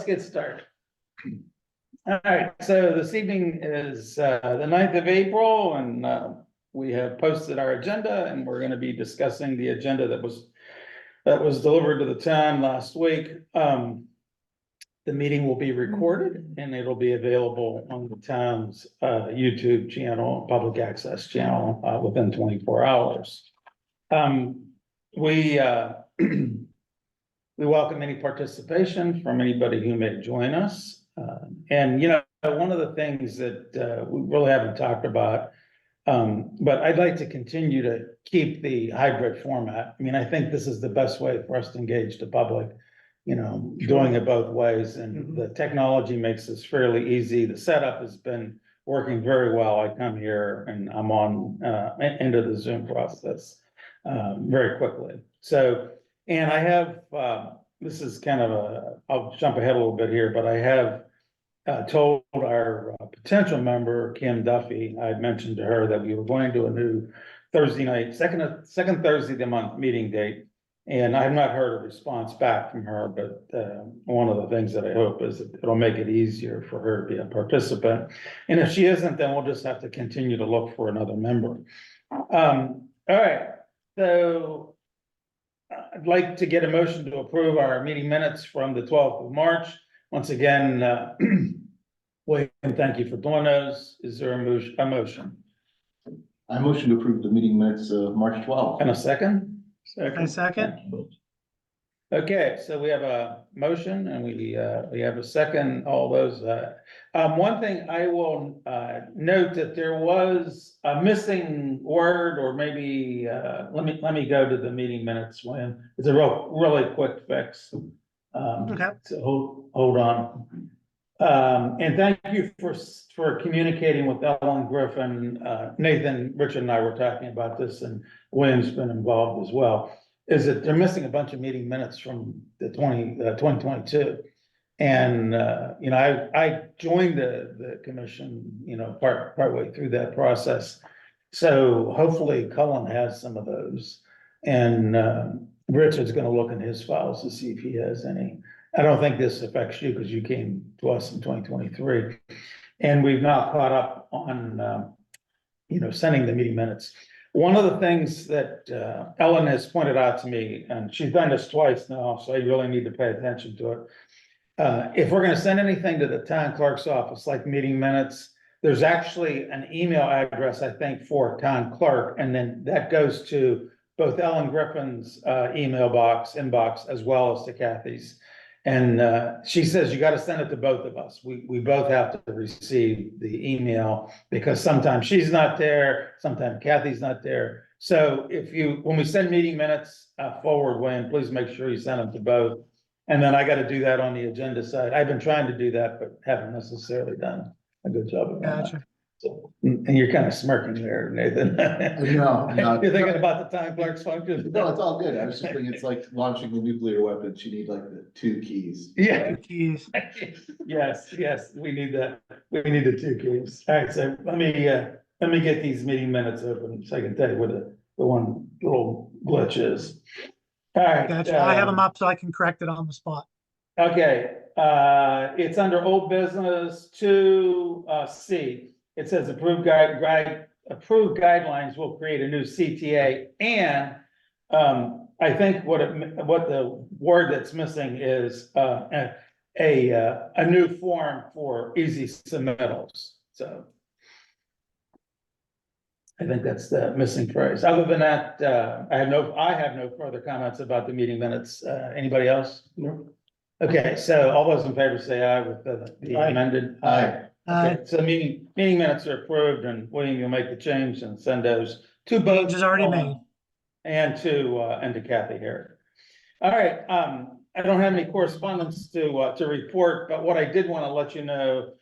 get started. All right, so this evening is the 9th of April, and we have posted our agenda, and we're going to be discussing the agenda that was delivered to the town last week. The meeting will be recorded and it'll be available on the town's YouTube channel, public access channel, within 24 hours. We welcome any participation from anybody who may join us. And, you know, one of the things that we really haven't talked about, but I'd like to continue to keep the hybrid format. I mean, I think this is the best way for us to engage the public, you know, doing it both ways. And the technology makes this fairly easy. The setup has been working very well. I come here and I'm on into the Zoom process very quickly. So, and I have, this is kind of I'll jump ahead a little bit here, but I have told our potential member, Kim Duffy, I had mentioned to her that we were going to a new Thursday night, second Thursday of the month meeting date. And I have not heard a response back from her, but one of the things that I hope is that it'll make it easier for her to be a participant. And if she isn't, then we'll just have to continue to look for another member. All right, so I'd like to get a motion to approve our meeting minutes from the 12th of March. Once again, William, thank you for doing those. Is there a motion? I motion to approve the meeting minutes of March 12th. And a second? I second. Okay, so we have a motion and we have a second, all those. One thing I will note that there was a missing word, or maybe let me go to the meeting minutes, William. It's a really quick fix. Okay. So hold on. And thank you for communicating with Ellen Griffin. Nathan, Richard and I were talking about this, and William's been involved as well. Is that they're missing a bunch of meeting minutes from the 2022. And you know, I joined the commission, you know, partway through that process. So hopefully Cullen has some of those. And Richard's gonna look in his files to see if he has any. I don't think this affects you because you came to us in 2023. And we've now caught up on, you know, sending the meeting minutes. One of the things that Ellen has pointed out to me, and she's done this twice now, so I really need to pay attention to it. If we're gonna send anything to the town clerk's office, like meeting minutes, there's actually an email address, I think, for town clerk, and then that goes to both Ellen Griffin's inbox, as well as to Kathy's. And she says, you got to send it to both of us. We both have to receive the email because sometimes she's not there, sometimes Kathy's not there. So when we send meeting minutes forward, Wayne, please make sure you send them to both. And then I got to do that on the agenda side. I've been trying to do that, but haven't necessarily done a good job of that. Gotcha. So, and you're kind of smirking there, Nathan. No, You're thinking about the town clerk's function? No, it's all good. I was just thinking it's like launching a nuclear weapon. You need like the 2 keys. Yeah. Keys. Yes, we need that. We need the 2 keys. All right, so let me get these meeting minutes open so I can tell you where the one little glitch is. All right. Gotcha. I have them up so I can correct it on the spot. Okay, it's under old business 2C. It says approved guidelines will create a new CTA, and I think what the word that's missing is a new form for easy submittals. So I think that's the missing phrase. Other than that, I have no further comments about the meeting minutes. Anybody else? No. Okay, so all those in favor say aye with the amended. Aye. Okay, so meeting minutes are approved, and William, you'll make the change and send those to both. Change is already made. And to Kathy here. All right, I don't have any correspondence to report, but what I did want to let you know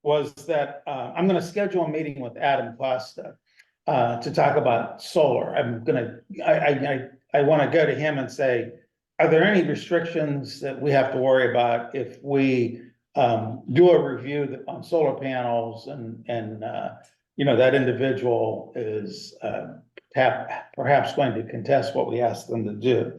was that I'm gonna schedule a meeting with Adam Costa to talk about solar. I want to go to him and say, are there any restrictions that we have to worry about if we do a review on solar panels and you know, that individual is perhaps going to contest what we asked them to do.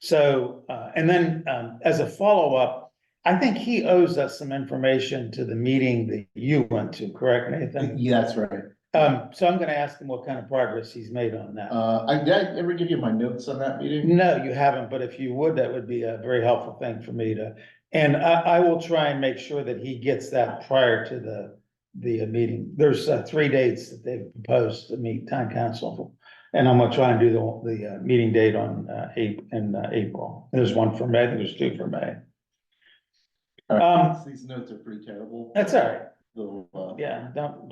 So, and then as a follow-up, I think he owes us some information to the meeting that you went to, correct, Nathan? Yeah, that's right. So I'm gonna ask him what kind of progress he's made on that. Did I ever give you my notes on that meeting? No, you haven't, but if you would, that would be a very helpful thing for me to, and I will try and make sure that he gets that prior to the meeting. There's 3 dates that they've proposed to meet town council. And I'm gonna try and do the meeting date on April. There's one for May, I think there's 2 for May. These notes are pretty terrible. That's all right. So, Yeah, don't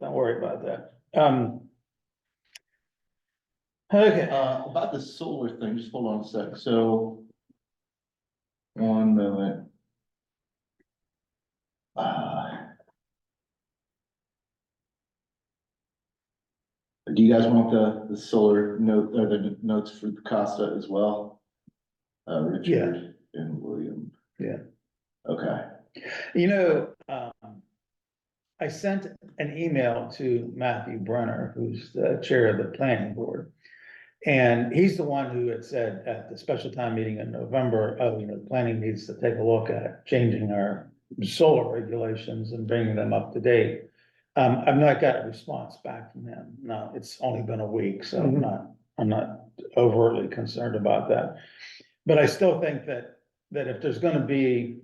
worry about that. Okay, about the solar thing, just hold on a sec, so. One moment. Do you guys want the solar note, or the notes for the Costa as well? Richard and William. Yeah. Okay. you know, I sent an email to Matthew Brenner, who's the chair of the planning board. And he's the one who had said at the special time meeting in November, oh, the planning needs to take a look at changing our solar regulations and bringing them up to date. I've not got a response back from him. No, it's only been a week, so I'm not overtly concerned about that. But I still think that if there's gonna be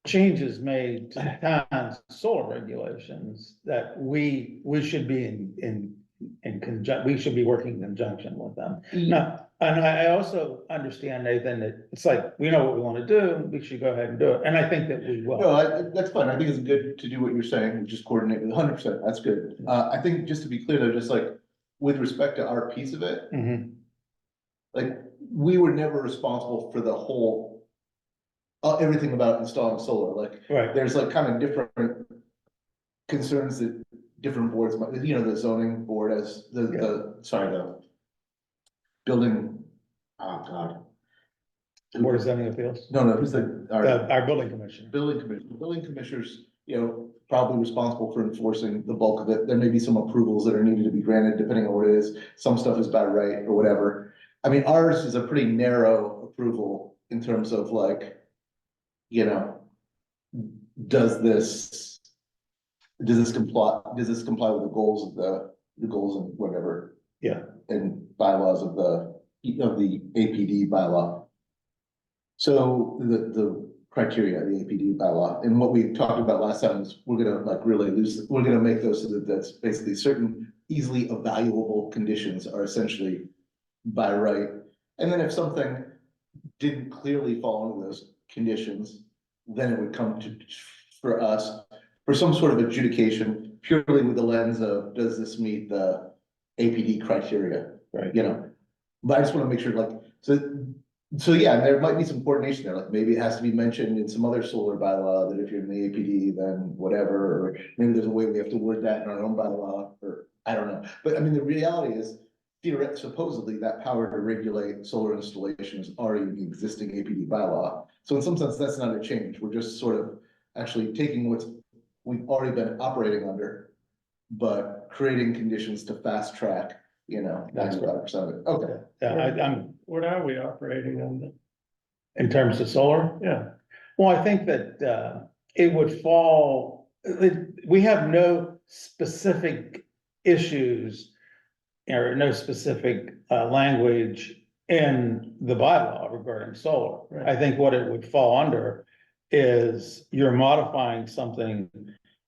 changes made to the town's solar regulations, that we should be we should be working in conjunction with them. Now, and I also understand, Nathan, that it's like, we know what we wanna do, we should go ahead and do it, and I think that we will. No, that's fine. I think it's good to do what you're saying, just coordinate with 100%. That's good. I think just to be clear though, just like with respect to our piece of it, Mhm. like we were never responsible for the whole, everything about installing solar. Like Right, there's like kind of different concerns that different boards, the zoning board as the building, oh God. Board of Zoning Appeals, No, who's our building commissioner. Building commissioners, probably responsible for enforcing the bulk of it. There may be some approvals that are needed to be granted depending on what it is. Some stuff is by right or whatever. I mean, ours is a pretty narrow approval in terms of like, does this comply with the goals of the goals and whatever? Yeah. And bylaws of the APD bylaw. So the criteria, the APD bylaw, and what we talked about last time is we're gonna we're gonna make those so that that's basically certain easily evaluable conditions are essentially by right. And then if something didn't clearly fall into those conditions, then it would come for us for some sort of adjudication purely with the lens of, does this meet the APD criteria? Right. But I just want to make sure so yeah, there might be some coordination there, like maybe it has to be mentioned in some other solar bylaw that if you're in the APD, then whatever, or maybe there's a way we have to word that in our own bylaw, or I don't know. But I mean, the reality is, supposedly that power to regulate solar installation is already in the existing APD bylaw. So in some sense, that's not a change. We're just sort of actually taking what we've already been operating under, but creating conditions to fast track, 95% of it. Okay. Yeah, What are we operating on? in terms of solar. Yeah, Well, I think that it would fall, we have no specific issues or no specific language in the bylaw regarding solar. Right. I think what it would fall under is you're modifying something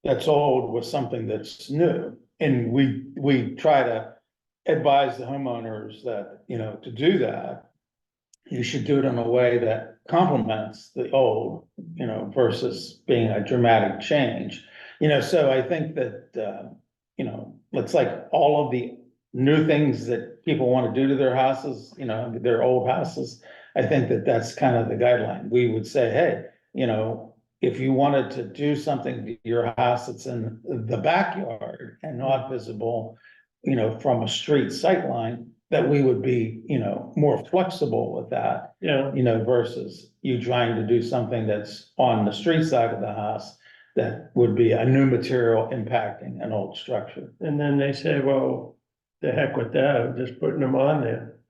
that's old with something that's new. And we try to advise the homeowners that, to do that, you should do it in a way that complements the old, versus being a dramatic change. So I think that, it's like all of the new things that people want to do to their houses, their old houses. I think that that's kind of the guideline. We would say, hey, if you wanted to do something to your house that's in the backyard and not visible, from a street sight line, that we would be, more flexible with that, yeah, versus you trying to do something that's on the street side of the house that would be a new material impacting an old structure. and then they say, well, the heck with that, I'm just putting them on there.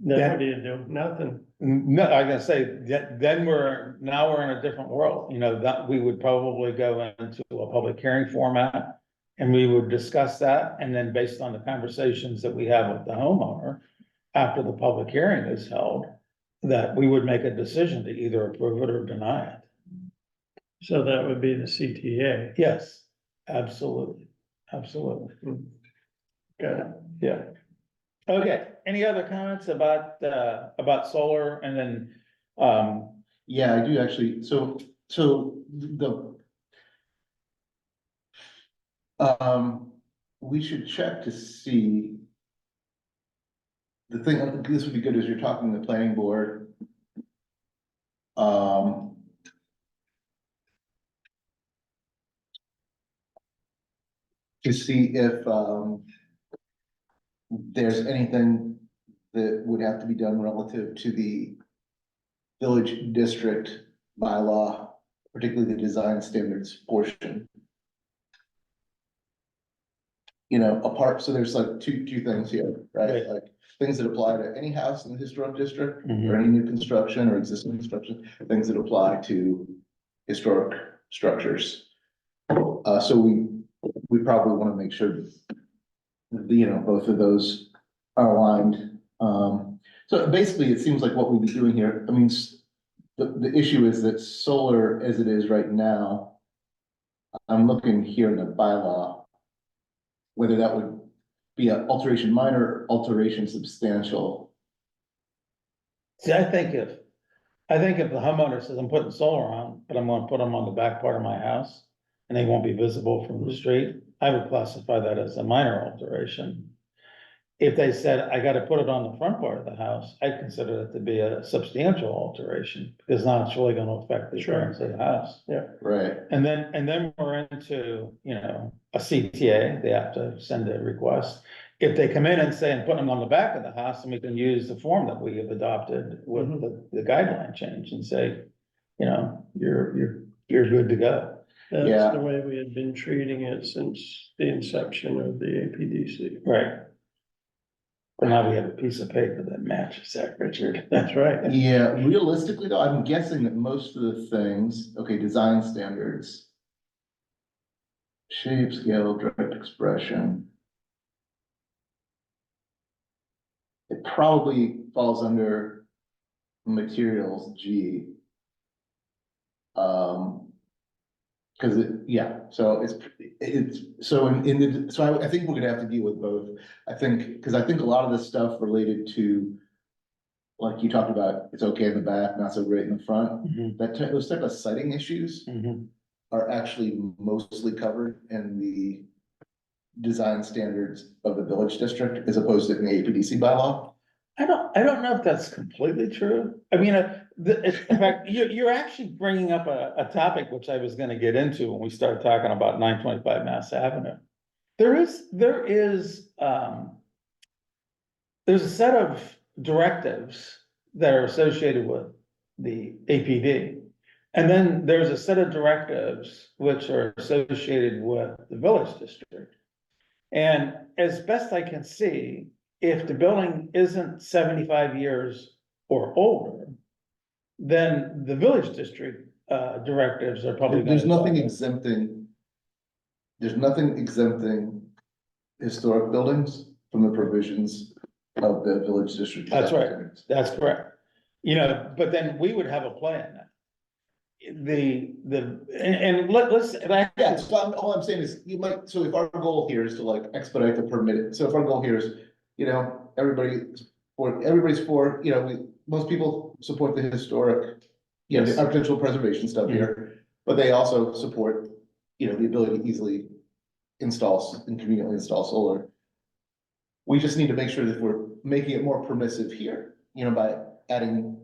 Then what do you do? Nothing. No, I'm gonna say, then now we're in a different world, you know, that we would probably go into a public hearing format. And we would discuss that, and then based on the conversations that we have with the homeowner, after the public hearing is held, that we would make a decision to either approve it or deny it. So that would be the CTA. Yes, absolutely, absolutely, Got it. yeah. Okay, any other comments about solar and then, Yeah, I do actually, so the. We should check to see. The thing, I think this would be good as you're talking to the planning board. To see if, there's anything that would have to be done relative to the village district bylaw, particularly the design standards portion. You know, apart, so there's like two things here, right? Right. Like things that apply to any house in the historic district, Mhm. or any new construction or existing construction, things that apply to historic structures. So we probably want to make sure that, you know, both of those are aligned. So basically, it seems like what we'd be doing here, I mean, the issue is that solar as it is right now, I'm looking here in the bylaw, whether that would be an alteration minor, alteration substantial. see, I think if the homeowner says, I'm putting solar on, but I'm gonna put them on the back part of my house. And they won't be visible from the street, I would classify that as a minor alteration. If they said, I gotta put it on the front part of the house, I consider it to be a substantial alteration, because now it's really gonna affect the Sure. appearance of the house. Right. And then we're into, you know, a CTA, they have to send a request. If they come in and say, and put them on the back of the house, and we can use the form that we have adopted with the guideline change and say, you know, you're good to go. Yeah. That's the way we had been treating it since the inception of the APDC. Right. But now we have a piece of paper that matches that, Richard. That's right. Yeah, realistically though, I'm guessing that most of the things, okay, design standards. Shape, scale, direct expression. It probably falls under materials G. Cause so I think we're gonna have to deal with both. I think, cause I think a lot of this stuff related to. Like you talked about, it's okay in the back, not so great in the front, Mhm, those type of sighting issues mhm. are actually mostly covered in the. Design standards of the village district as opposed to in the APDC bylaw. I don't know if that's completely true. I mean, in fact, you're actually bringing up a topic which I was gonna get into when we started talking about 925 Mass Avenue. There's a set of directives that are associated with the APD. And then there's a set of directives which are associated with the village district. And as best I can see, if the building isn't 75 years or older, then the village district directives are probably. There's gonna nothing cover it. exempting. There's nothing exempting historic buildings from the provisions of the village district. That's design right. standards. That's correct. You know, but then we would have a play in that. Let's. Yeah, so all I'm saying is you might, so if our goal here is to like expedite the permit, so if our goal here is, you know, everybody's for, you know, most people support the historic. You know, the Yes. architectural preservation stuff here, but they also support, you know, the ability to easily install and conveniently install solar. We just need to make sure that we're making it more permissive here, you know, by adding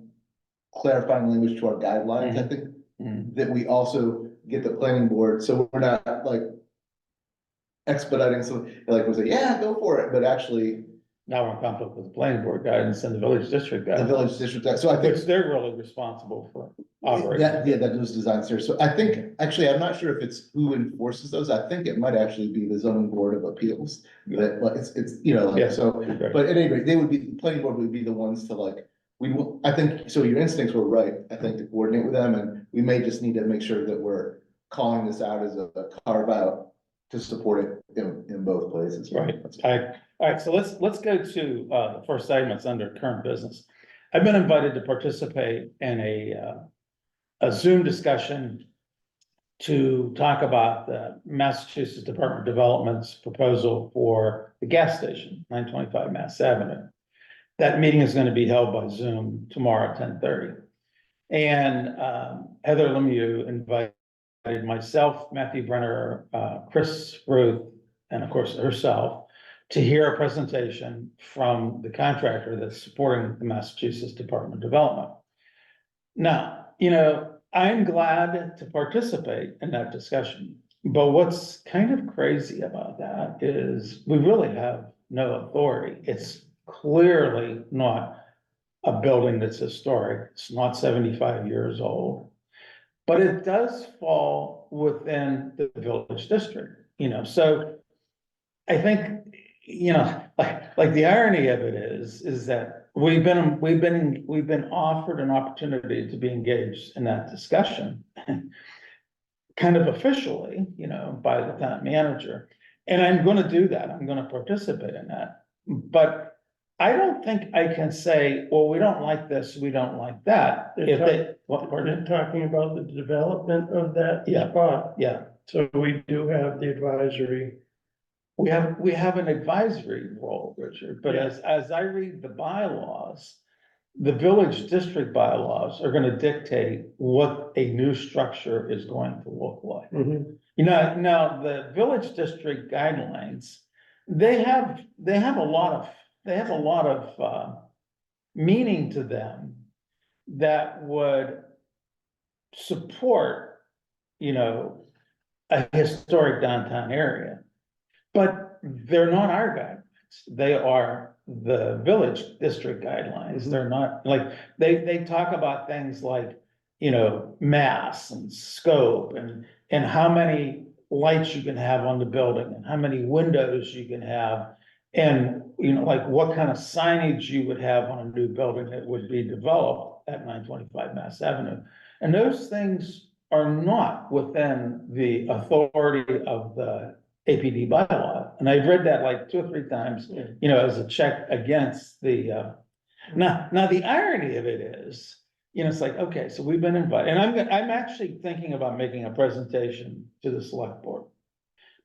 clarifying language to our guidelines, I think. Mhm. That we also get the planning board, so we're not like expediting, so like we say, yeah, go for it, but actually Now we're in conflict with the planning board guidance and the village district the guidance, village district, so I think. which they're really responsible for operating. That those designs here, so I think, actually, I'm not sure if it's who enforces those, I think it might actually be the zoning board of appeals. That, like, it's, you know, like, Yeah. so, Right. but at any rate, the planning board would be the ones to like I think, so your instincts were right, I think, to coordinate with them, and we may just need to make sure that we're calling this out as a carve out to support it in both places. Right, all right, so let's go to, the first item that's under current business. I've been invited to participate in a Zoom discussion to talk about the Massachusetts Department of Development's proposal for the gas station, 925 Mass Avenue. That meeting is gonna be held by Zoom tomorrow at 10:30. And, Heather Lemieux invited myself, Matthew Brenner, Chris Ruth, and of course herself, to hear a presentation from the contractor that's supporting the Massachusetts Department of Development. Now, I'm glad to participate in that discussion, but what's kind of crazy about that is we really have no authority. It's clearly not a building that's historic. It's not 75 years old. But it does fall within the village district, so I think, like the irony of it is that we've been offered an opportunity to be engaged in that discussion. Kind of officially, by the town manager, and I'm gonna do that, I'm gonna participate in that, but I don't think I can say, well, we don't like this, we don't like that, if they, what, pardon? We're talking about the development of that Yeah. spot, Yeah, so we do have the advisory. we have an advisory role, Richard, but Yeah. as I read the bylaws, the village district bylaws are gonna dictate what a new structure is going to look like. Now, the village district guidelines, they have a lot of meaning to them that would support, a historic downtown area. But they're not our guidelines. They are the village district guidelines. They're not like, they talk about things like, mass and scope and how many lights you can have on the building and how many windows you can have. And, like what kind of signage you would have on a new building that would be developed at 925 Mass Avenue. And those things are not within the authority of the APD bylaw. And I've read that like 2 or 3 times, as a check against the, now the irony of it is, it's like, okay, so we've been invited, and I'm actually thinking about making a presentation to the select board.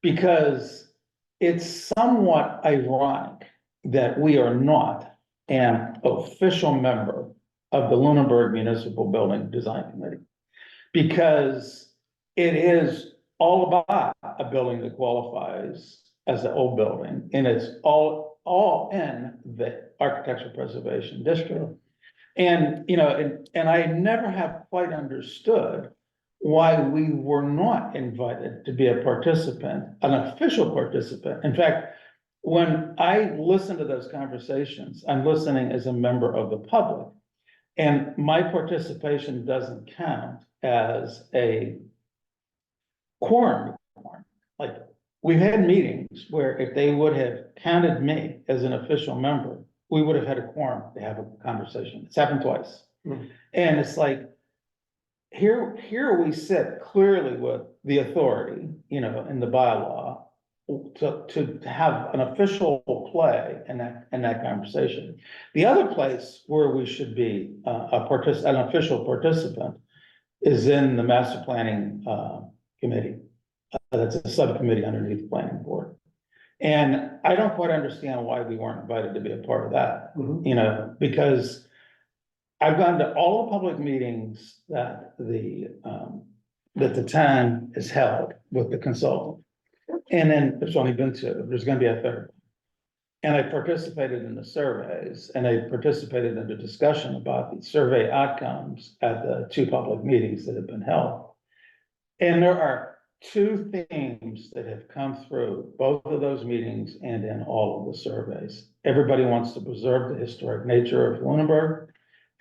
Because it's somewhat ironic that we are not an official member of the Lunenburg Municipal Building Design Committee. Because it is all about a building that qualifies as an old building, and it's all in the architectural preservation district. And, and I never have quite understood why we were not invited to be a participant, an official participant. In fact, when I listen to those conversations, I'm listening as a member of the public. And my participation doesn't count as a quorum. Like, we've had meetings where if they would have counted me as an official member, we would have had a quorum to have a conversation. It's happened twice. And it's like, here we sit clearly with the authority, in the bylaw to have an official play in that conversation. The other place where we should be an official participant is in the master planning committee. That's a subcommittee underneath the planning board. And I don't quite understand why we weren't invited to be a part of that, because I've gone to all the public meetings that the town has held with the consultant. And then there's only been 2, there's gonna be a 3rd. And I participated in the surveys, and I participated in the discussion about the survey outcomes at the 2 public meetings that have been held. And there are 2 themes that have come through both of those meetings and in all of the surveys. Everybody wants to preserve the historic nature of Lunenburg,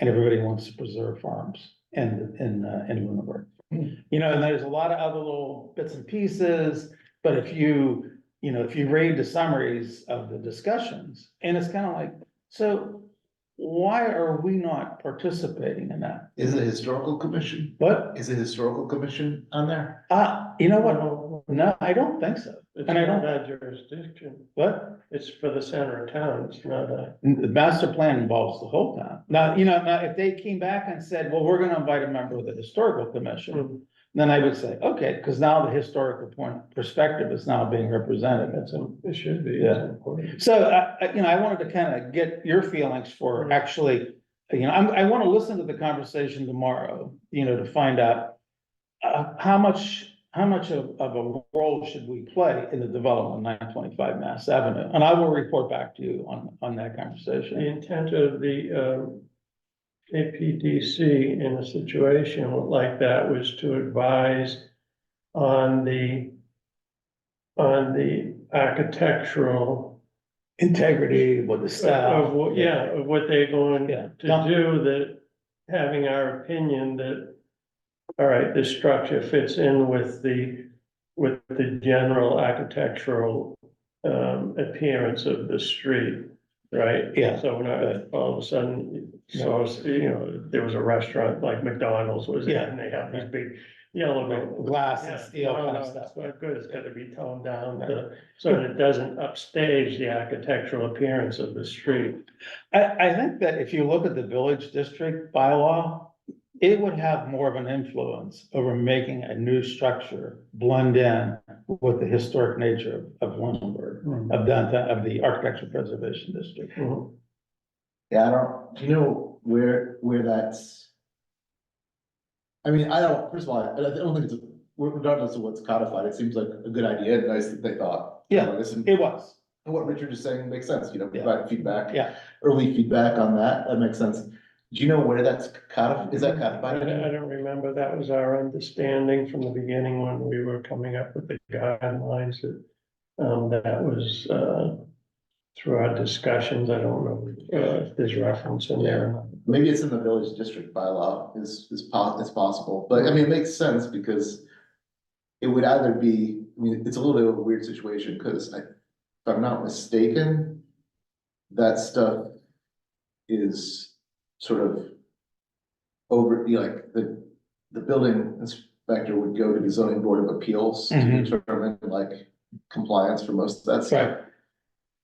and everybody wants to preserve farms in Lunenburg. And there's a lot of other little bits and pieces, but if you read the summaries of the discussions, and it's kind of like, so why are we not participating in that? Is it historical commission? But, Is it historical commission on there? you know what? No, No, I don't think so. it's And I not don't, our jurisdiction. what? It's for the center of town. It's not a. The master plan involves the whole town. Now, now, if they came back and said, well, we're gonna invite a member of the historical commission, then I would say, okay, because now the historical perspective is now being represented. It should be. Yeah. It's important. So, I wanted to kind of get your feelings for actually, I want to listen to the conversation tomorrow, to find out how much of a role should we play in the development of 925 Mass Avenue? And I will report back to you on that The conversation. intent of the APDC in a situation like that was to advise on the architectural Integrity with the staff. of what, yeah, of what they're going Yeah. to do, that having our opinion that, all right, this structure fits in with the general architectural appearance of the street, right? Yeah. So we're not, all of a sudden, so, there was a restaurant like McDonald's was there, Yeah. and they have these big yellow. Glass and Yeah, steel no, kind of no, stuff. It's not good, it's gotta be toned down, so that it doesn't upstage the architectural appearance of the street. I think that if you look at the village district bylaw, it would have more of an influence over making a new structure blend in with the historic nature of Lunenburg, of downtown, of the architectural preservation district. Mhm. Yeah, do you know where that's? I mean, first of all, I don't think regardless of what's codified, it seems like a good idea, and nice that they thought. Yeah, Listen, it was, what Richard is saying makes sense, Yeah. provide feedback. yeah. Early feedback on that makes sense. Do you know where that's codified, is that I codified? don't remember, that was our understanding from the beginning when we were coming up with the guidelines that, that was, through our discussions, I don't know, if there's reference in there or not. Maybe it's in the village district bylaw, it's possible, but I mean, it makes sense because it would either be, I mean, it's a little bit of a weird situation, because if I'm not mistaken, that stuff is sort of over, like, the building inspector would go to the zoning board of appeals to Mhm. determine like compliance for most of that stuff. Right.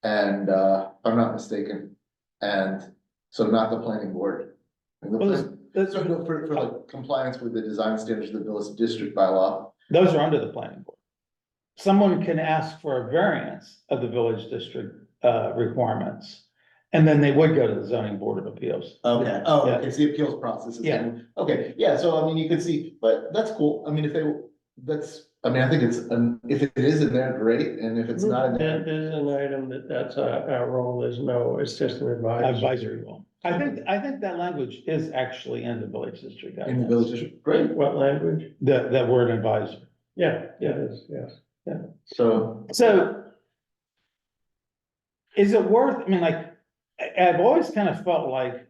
And, if I'm not mistaken, and so not the planning board. And the Well, plan- So no, for like compliance with the design standards of the village district bylaw. those are under the planning board. Someone can ask for a variance of the village district, requirements. And then they would go to the zoning board of appeals. Okay, Yeah. okay, it's the appeals process. Yeah. Okay, yeah, so I mean, you could see, but that's cool. I mean, I think it's, if it is in there, great, and if it's not in there. There's an item that's our role is no, it's just an advisory. Advisory role. I think that language is actually in the village district. In the village district, great, What language? That word advisor. Yeah, it is, yes. so. So. Is it worth, I mean, like, I've always kind of felt like,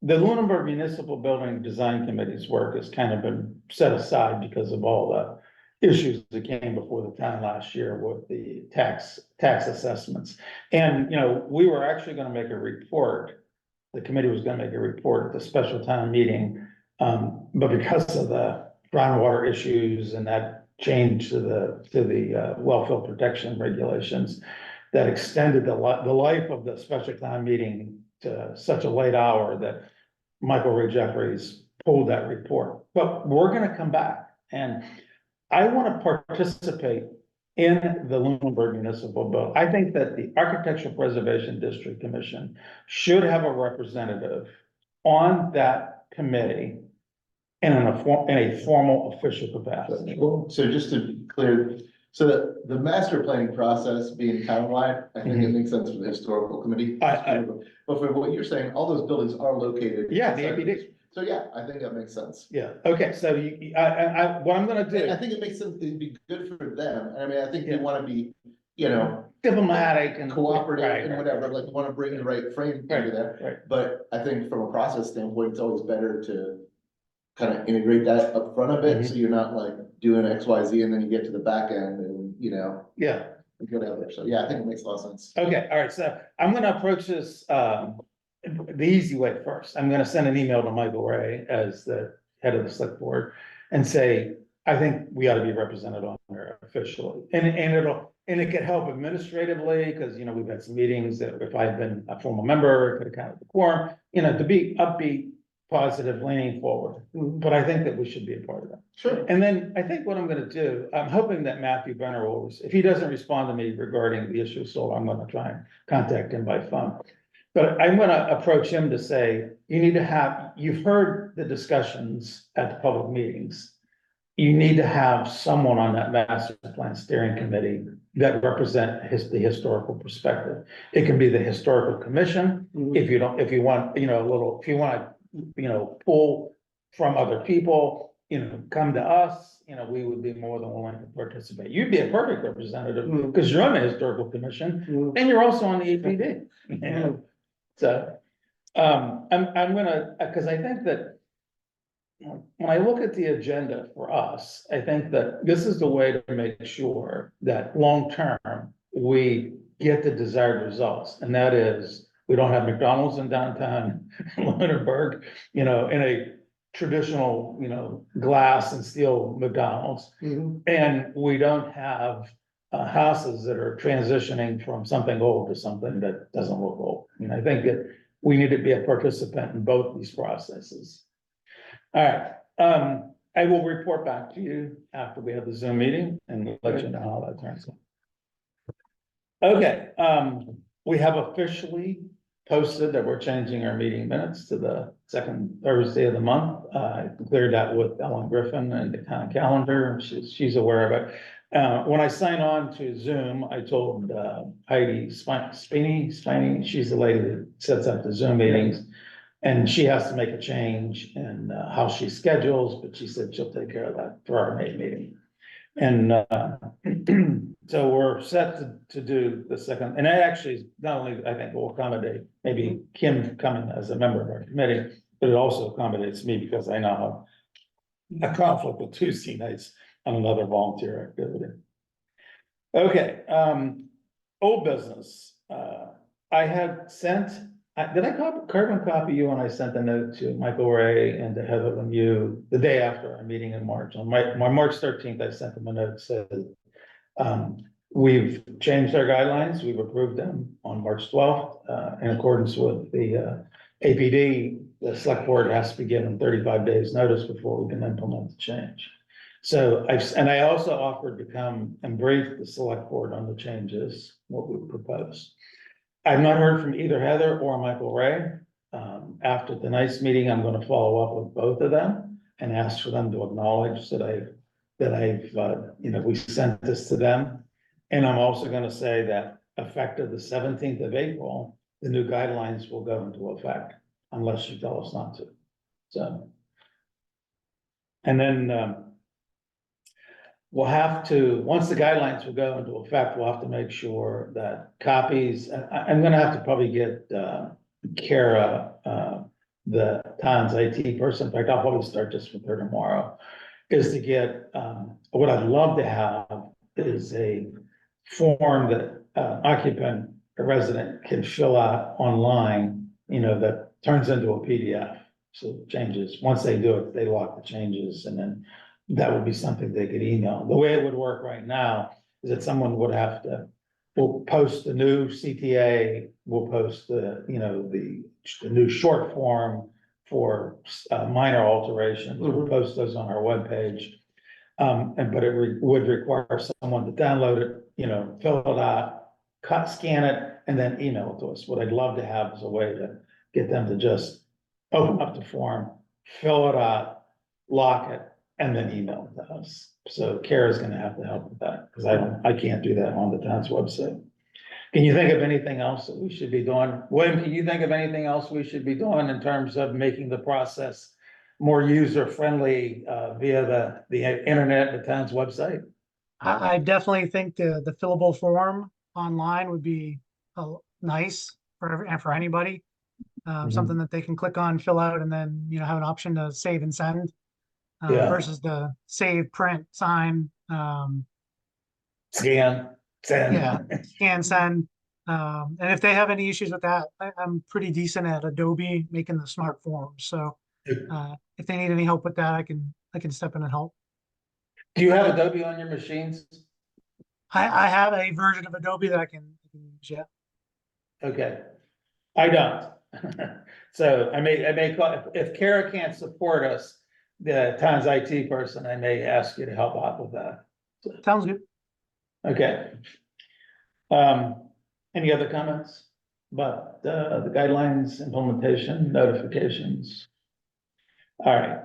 the Lunenburg Municipal Building Design Committee's work has kind of been set aside because of all the issues that came before the town last year with the tax assessments. And, we were actually gonna make a report. The committee was gonna make a report at the special town meeting. But because of the groundwater issues and that change to the well field protection regulations, that extended the life of the special town meeting to such a late hour that Michael Ray Jeffries pulled that report. But we're gonna come back, and I wanna participate in the Lunenburg Municipal Bill. I think that the Architectural Preservation District Commission should have a representative on that committee in a formal official capacity. So just to be clear, so the master planning process being townwide, I think it makes sense for the historical committee. But for what you're saying, all those buildings are located. Yeah, the inside APD. So yeah, I think that makes sense. Yeah, okay, so what I'm gonna And I do, think it makes sense, it'd be good for them, I mean, I think they Yeah. wanna be, diplomatic and. cooperative Right, and whatever, like, wanna bring the right frame Right, into that. right. But I think from a process standpoint, it's always better to kind of integrate that up front a bit, Mm-hmm. so you're not like doing X, Y, Z, and then you get to the back end and, Yeah, whatever, so yeah, I think it makes a lot of sense. okay, all right, so I'm gonna approach this, the easy way first. I'm gonna send an email to Michael Ray as the head of the select board and say, I think we ought to be represented on there officially. And it could help administratively, because, you know, we've had some meetings that if I'd been a former member, it could have counted the quorum, you know, to be upbeat, positive, leaning forward. But I think that we should be a part of that. Sure. And then I think what I'm gonna do, I'm hoping that Matthew Brenner will, if he doesn't respond to me regarding the issue of solar, I'm gonna try and contact him by phone. But I'm gonna approach him to say, you need to have, you've heard the discussions at the public meetings. You need to have someone on that master plan steering committee that represent the historical perspective. It can be the historical commission, if you don't, if you want, you know, a little, if you wanna, you know, pull from other people, you know, come to us, you know, we would be more than willing to participate. You'd be a perfect representative, because you're on the historical commission, and you're also on the APD. You know? So, I'm gonna, because I think that when I look at the agenda for us, I think that this is the way to make sure that long-term, we get the desired results, and that is, we don't have McDonald's in downtown Lunenburg, you know, in a traditional, you know, glass and steel McDonald's. And we don't have houses that are transitioning from something old to something that doesn't look old. And I think that we need to be a participant in both these processes. All right, I will report back to you after we have the Zoom meeting and let you know how that turns out. Okay, we have officially posted that we're changing our meeting minutes to the second Thursday of the month. I cleared that with Ellen Griffin and the town calendar, she's aware of it. When I sign on to Zoom, I told Heidi Spiney, she's the lady that sets up the Zoom meetings. And she has to make a change in how she schedules, but she said she'll take care of that for our May meeting. And so we're set to do the second, and that actually not only, I think, will accommodate maybe Kim coming as a member of our committee, but it also accommodates me because I now have a conflict with Tuesday nights on another volunteer activity. Okay, old business. I had sent, did I carbon copy you when I sent a note to Michael Ray and to Heather Lemieux the day after our meeting in March? On my March 13th, I sent them a note that said, we've changed our guidelines, we've approved them on March 12th, in accordance with the APD. The select board has to be given 35 days notice before we can implement the change. So I also offered to come and brief the select board on the changes, what we proposed. I've not heard from either Heather or Michael Ray. After tonight's meeting, I'm going to follow up with both of them and ask for them to acknowledge that I've you know, we sent this to them. And I'm also going to say that effective the 17th of April, the new guidelines will go into effect unless you tell us not to. So, and then we'll have to, once the guidelines will go into effect, we'll have to make sure that copies, I'm gonna have to probably get Kara, the town's IT person, in fact, I'll probably start this with her tomorrow, is to get, what I'd love to have is a form that occupant, a resident can fill out online, you know, that turns into a PDF. So changes, once they do it, they lock the changes, and then that would be something they could email. The way it would work right now is that someone would have to, we'll post the new CTA, we'll post the, you know, the new short form for minor alterations, we'll post those on our webpage. But it would require someone to download it, you know, fill it out, scan it, and then email it to us. What I'd love to have is a way to get them to just open up the form, fill it out, lock it, and then email it to us. So Kara's gonna have to help with that, because I can't do that on the town's website. Can you think of anything else that we should be doing? William, can you think of anything else we should be doing in terms of making the process more user-friendly via the internet, the town's website? I definitely think the fillable form online would be nice for anybody. Something that they can click on, fill out, and then, you know, have an option to save and send. Yeah. Versus the save, print, sign, Scan, send. yeah, scan, send. And if they have any issues with that, I'm pretty decent at Adobe making the smart forms. So if they need any help with that, I can step in and help. Do you have Adobe on your machines? I have a version of Adobe that I can use, yeah. Okay, I don't. So I may call, if Kara can't support us, the town's IT person, I may ask you to help out with that. Sounds good. Okay. Any other comments about the guidelines, implementation, notifications? All right,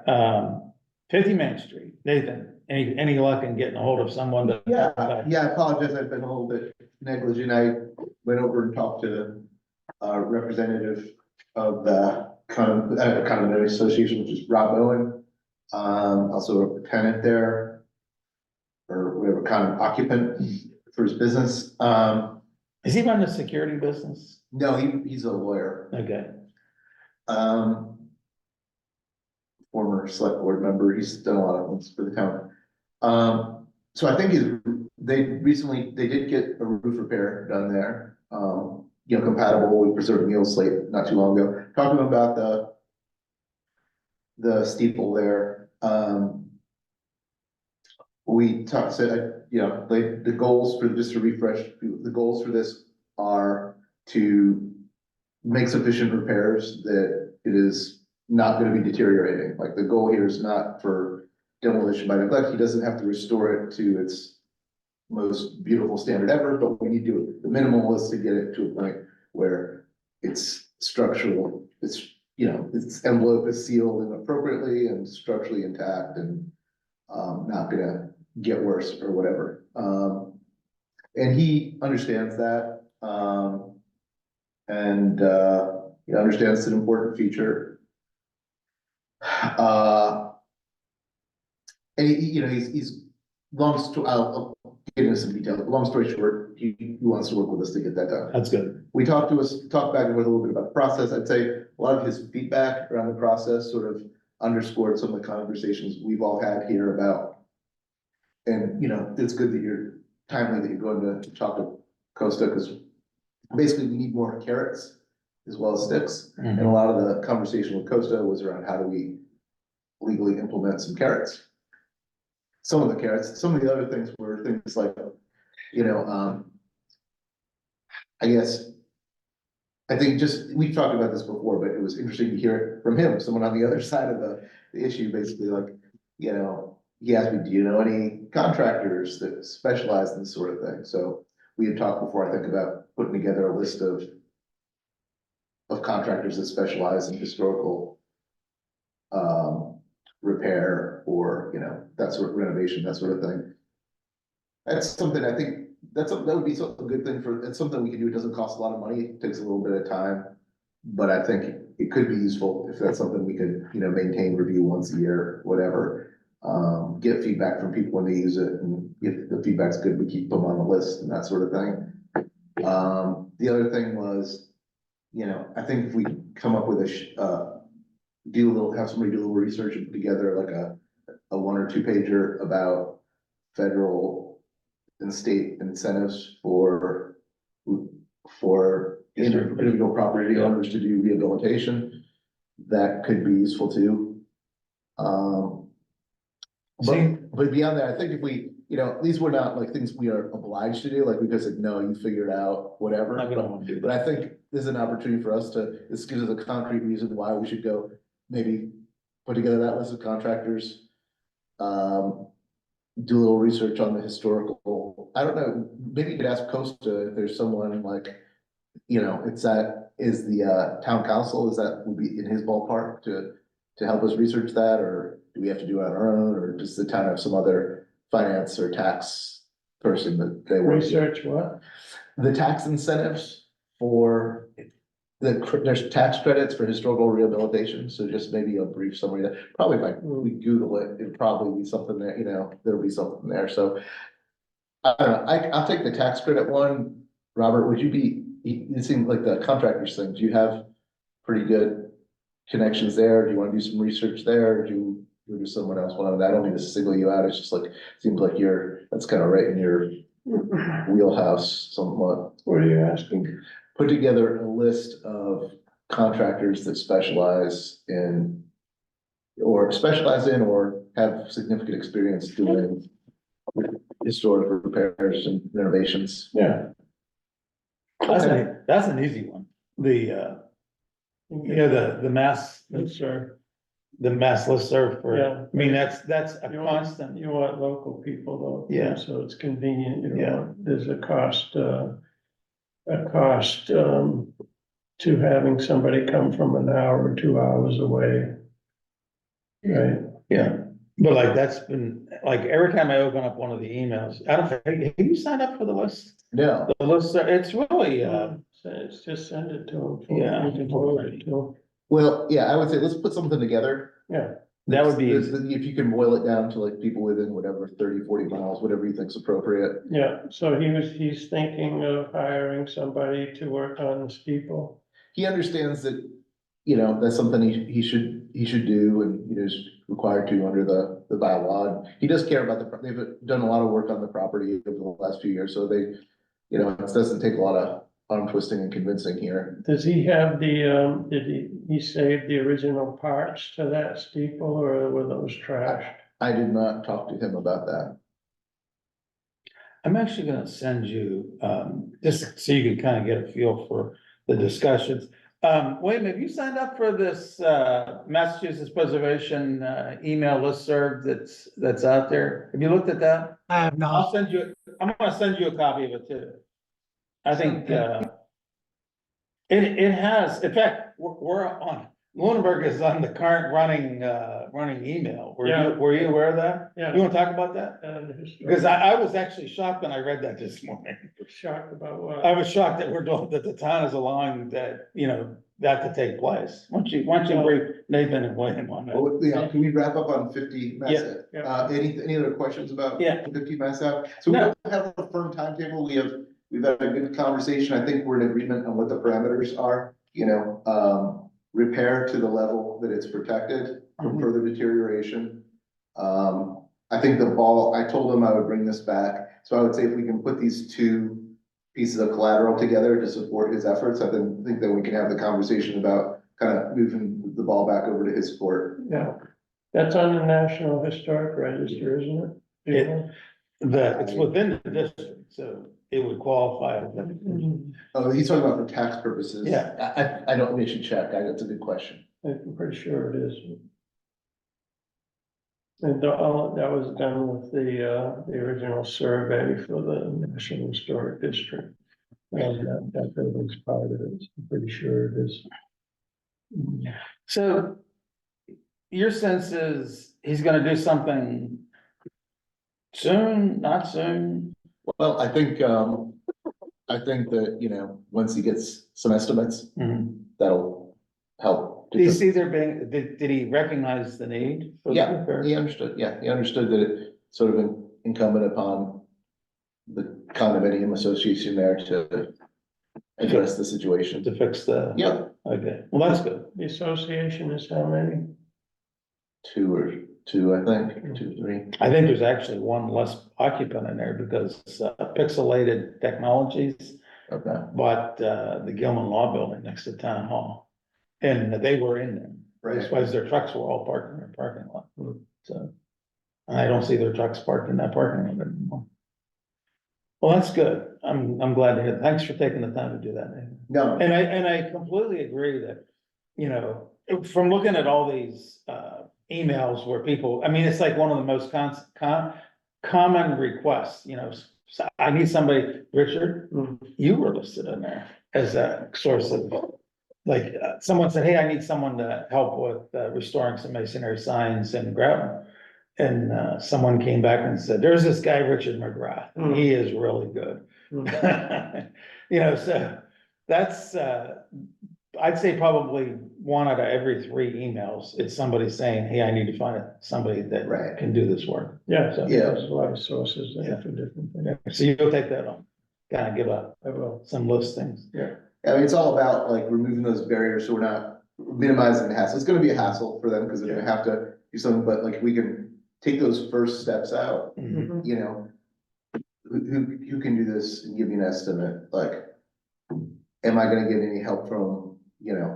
50 Main Street, Nathan, any luck in getting a hold of someone to? Yeah, I apologize, I've been a little bit negligent, I went over and talked to a representative of the condominium association, which is Rob Owen. Also a tenant there, or whatever, kind of occupant for his business. Is he running a security business? No, he's a lawyer. Okay, Former select board member, he's done a lot of things for the town. So I think they did get a roof repair done there. Compatible with Preserve Meal Slate not too long ago. Talking about the steeple there. We talked, said, the goals for, just to refresh, the goals for this are to make sufficient repairs that it is not gonna be deteriorating. Like, the goal here is not for demolition by neglect. He doesn't have to restore it to its most beautiful standard ever, but we need to do the minimal is to get it to a point where it's structural, its envelope is sealed and appropriately and structurally intact and not gonna get worse or whatever. And he understands that, and he understands it's an important feature. And he's I'll get into some detail. Long story short, he wants to work with us to get that done. that's good. We talked back and forth a little bit about the process. I'd say a lot of his feedback around the process sort of underscored some of the conversations we've all had here about. And, it's good that you're timely that you're going to talk to Costa, because basically we need more carrots as well as sticks. And a lot of the conversation with Costa was around how do we legally implement some carrots. Some of the carrots, some of the other things were things like, I think we've talked about this before, but it was interesting to hear it from him, someone on the other side of the issue, basically like, he asked me, do you know any contractors that specialize in this sort of thing? So we had talked before, I think, about putting together a list of contractors that specialize in historical repair or, that sort of renovation, that sort of thing. That's something I think that would be a good thing it's something we can do. It doesn't cost a lot of money. It takes a little bit of time, but I think it could be useful if that's something we could, maintain, review once a year, whatever. Get feedback from people when they use it, and if the feedback's good, we keep them on the list and that sort of thing. The other thing was, I think if we come up with have somebody do a little research and put together like a 1 or 2 pager about federal and state incentives for individual property owners to do rehabilitation, that could be useful too. But beyond that, I think if we, these were not like things we are obliged to do, like we could say, no, you figure it out, whatever. We don't want to do But that. I think this is an opportunity for us this gives us a concrete reason why we should go, maybe put together that list of contractors. Do a little research on the historical, I don't know, maybe you could ask Costa if there's someone like, is the town council, would be in his ballpark to help us research that, or do we have to do it on our own, or does the town have some other finance or tax person that they work with? Research what? The tax incentives for there's tax credits for historical rehabilitation, so just maybe a brief summary that probably if we Google it, it'd probably be something that, there'll be something there, so. I don't know, I'll take the tax credit one. Robert, would you it seems like the contractors thing, do you have pretty good connections there? Do you want to do some research there, or do someone else want to? I don't mean to single you out, it's just like, seems like that's kind of right in your wheelhouse somewhat. What are you asking? Put together a list of contractors that specialize in or have significant experience doing historic repairs and renovations. Yeah. That's an easy one. The mass, Yes, sir. the mass listserv for, Yeah. I mean, that's a You want- constant. You want local people though. Yeah. So it's convenient, you Yeah. know, there's a cost, to having somebody come from an hour or 2 hours away. Right, Yeah, but like that's been, like every time I open up one of the emails, I don't, have you signed up for the list? No, The list, it's really, so it's just send it to them. Yeah. You can forward it to them. well, yeah, I would say let's put something together. Yeah, that would be, If you can boil it down to like people within whatever, 30, 40 miles, whatever you think's appropriate. yeah, so he's thinking of hiring somebody to work on the steeple. He understands that, that's something he should do and, is required to under the bylaw. And he does care about they've done a lot of work on the property over the last few years, so they, it doesn't take a lot of arm twisting and convincing here. Does he have did he save the original parts to that steeple or were those trashed? I did not talk to him about that. I'm actually gonna send you, just so you can kind of get a feel for the discussions. William, have you signed up for this, Massachusetts Preservation, email listserv that's out there? Have you looked at that? I have not. I'm gonna send you a copy of it too. I think, it has, in fact, we're on, Lunenburg is on the current running email. Yeah. Were you aware of that? Yeah. You wanna talk about that? Because I was actually shocked when I read that this morning. Shocked about what? I was shocked that that the town is allowing that, that to take place. Why don't you brief Nathan and William on that? Well, yeah, can we wrap up on 50 Mass Ave? Yeah. Any other questions about Yeah. 50 Mass Ave? So we No. don't have a firm timetable. We've had a good conversation. I think we're in agreement on what the parameters are, repair to the level that it's protected from Mhm. further deterioration. I think I told him I would bring this back. So I would say if we can put these two pieces of collateral together to support his efforts, I think that we can have the conversation about kind of moving the ball back over to his court. Yeah, that's on the National Historic Register, isn't it? Do you know? It's within the district, so it would qualify. Oh, he's talking about for tax purposes. Yeah. I don't, we should check. That's a good question. I'm pretty sure it is. And that was done with the original survey for the National Historic District. And that building's part of it, I'm pretty sure it is. So your sense is he's gonna do something soon, not soon? Well, I think that, once he gets some estimates, that'll help. Do you see there being, did he recognize the need? for the Yeah, repair? he understood that it sort of incumbent upon the condominium association there to address the situation. To fix the. Yeah, Okay, well, that's good. The association is how many? two, I think, 2, 3. I think there's actually one less occupant in there because Pixelated Technologies Okay, bought the Gilman Law Building next to Town Hall. And they were in there. right. Because their trucks were all parked in their parking lot. So. And I don't see their trucks parked in that parking lot anymore. Well, that's good. I'm glad to hear that. Thanks for taking the time to do that, Nathan. No, And I completely agree that, from looking at all these emails where people, I mean, it's like one of the most common requests, I need somebody, Richard, you were listed in there as a source of, like, someone said, hey, I need someone to help with restoring some masonry signs in Groton. And someone came back and said, there's this guy, Richard McGrath, and he is really good. So that's, I'd say probably 1 out of every 3 emails, it's somebody saying, hey, I need to find somebody that Right. can do this work. Yeah, So- Yeah. there's a lot of sources there for different things. So you'll take that on, kind of give I will. some listings. I mean, it's all about like removing those barriers, so we're not minimizing the hassle. It's gonna be a hassle for them because they're gonna have to do something, but like we can take those first steps out, Mhm. who can do this and give me an estimate, like, am I gonna get any help from,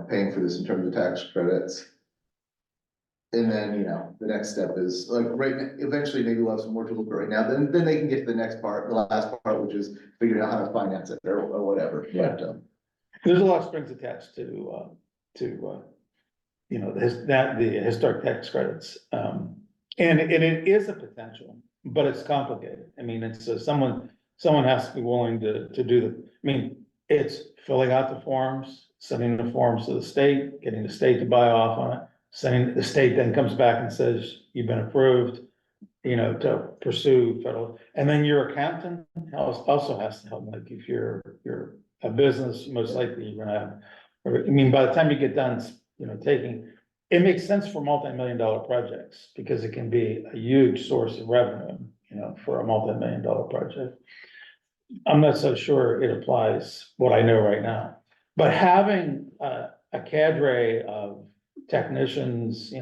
paying for this in terms of tax credits? And then, the next step is like, eventually maybe we'll have some more to look at right now, then they can get to the next part, the last part, which is figuring out how to finance it or whatever, Yeah. but, There's a lot of strings attached the historic tax credits. And it is a potential, but it's complicated. I mean, it's, someone has to be willing to do it's filling out the forms, sending the forms to the state, getting the state to buy off on it. Sending, the state then comes back and says, you've been approved, to pursue federal, and then your accountant also has to help, like if you're a business, most likely you're gonna have, by the time you get done, it makes sense for multi-million-dollar projects, because it can be a huge source of revenue, for a multi-million-dollar project. I'm not so sure it applies what I know right now, but having a cadre of technicians,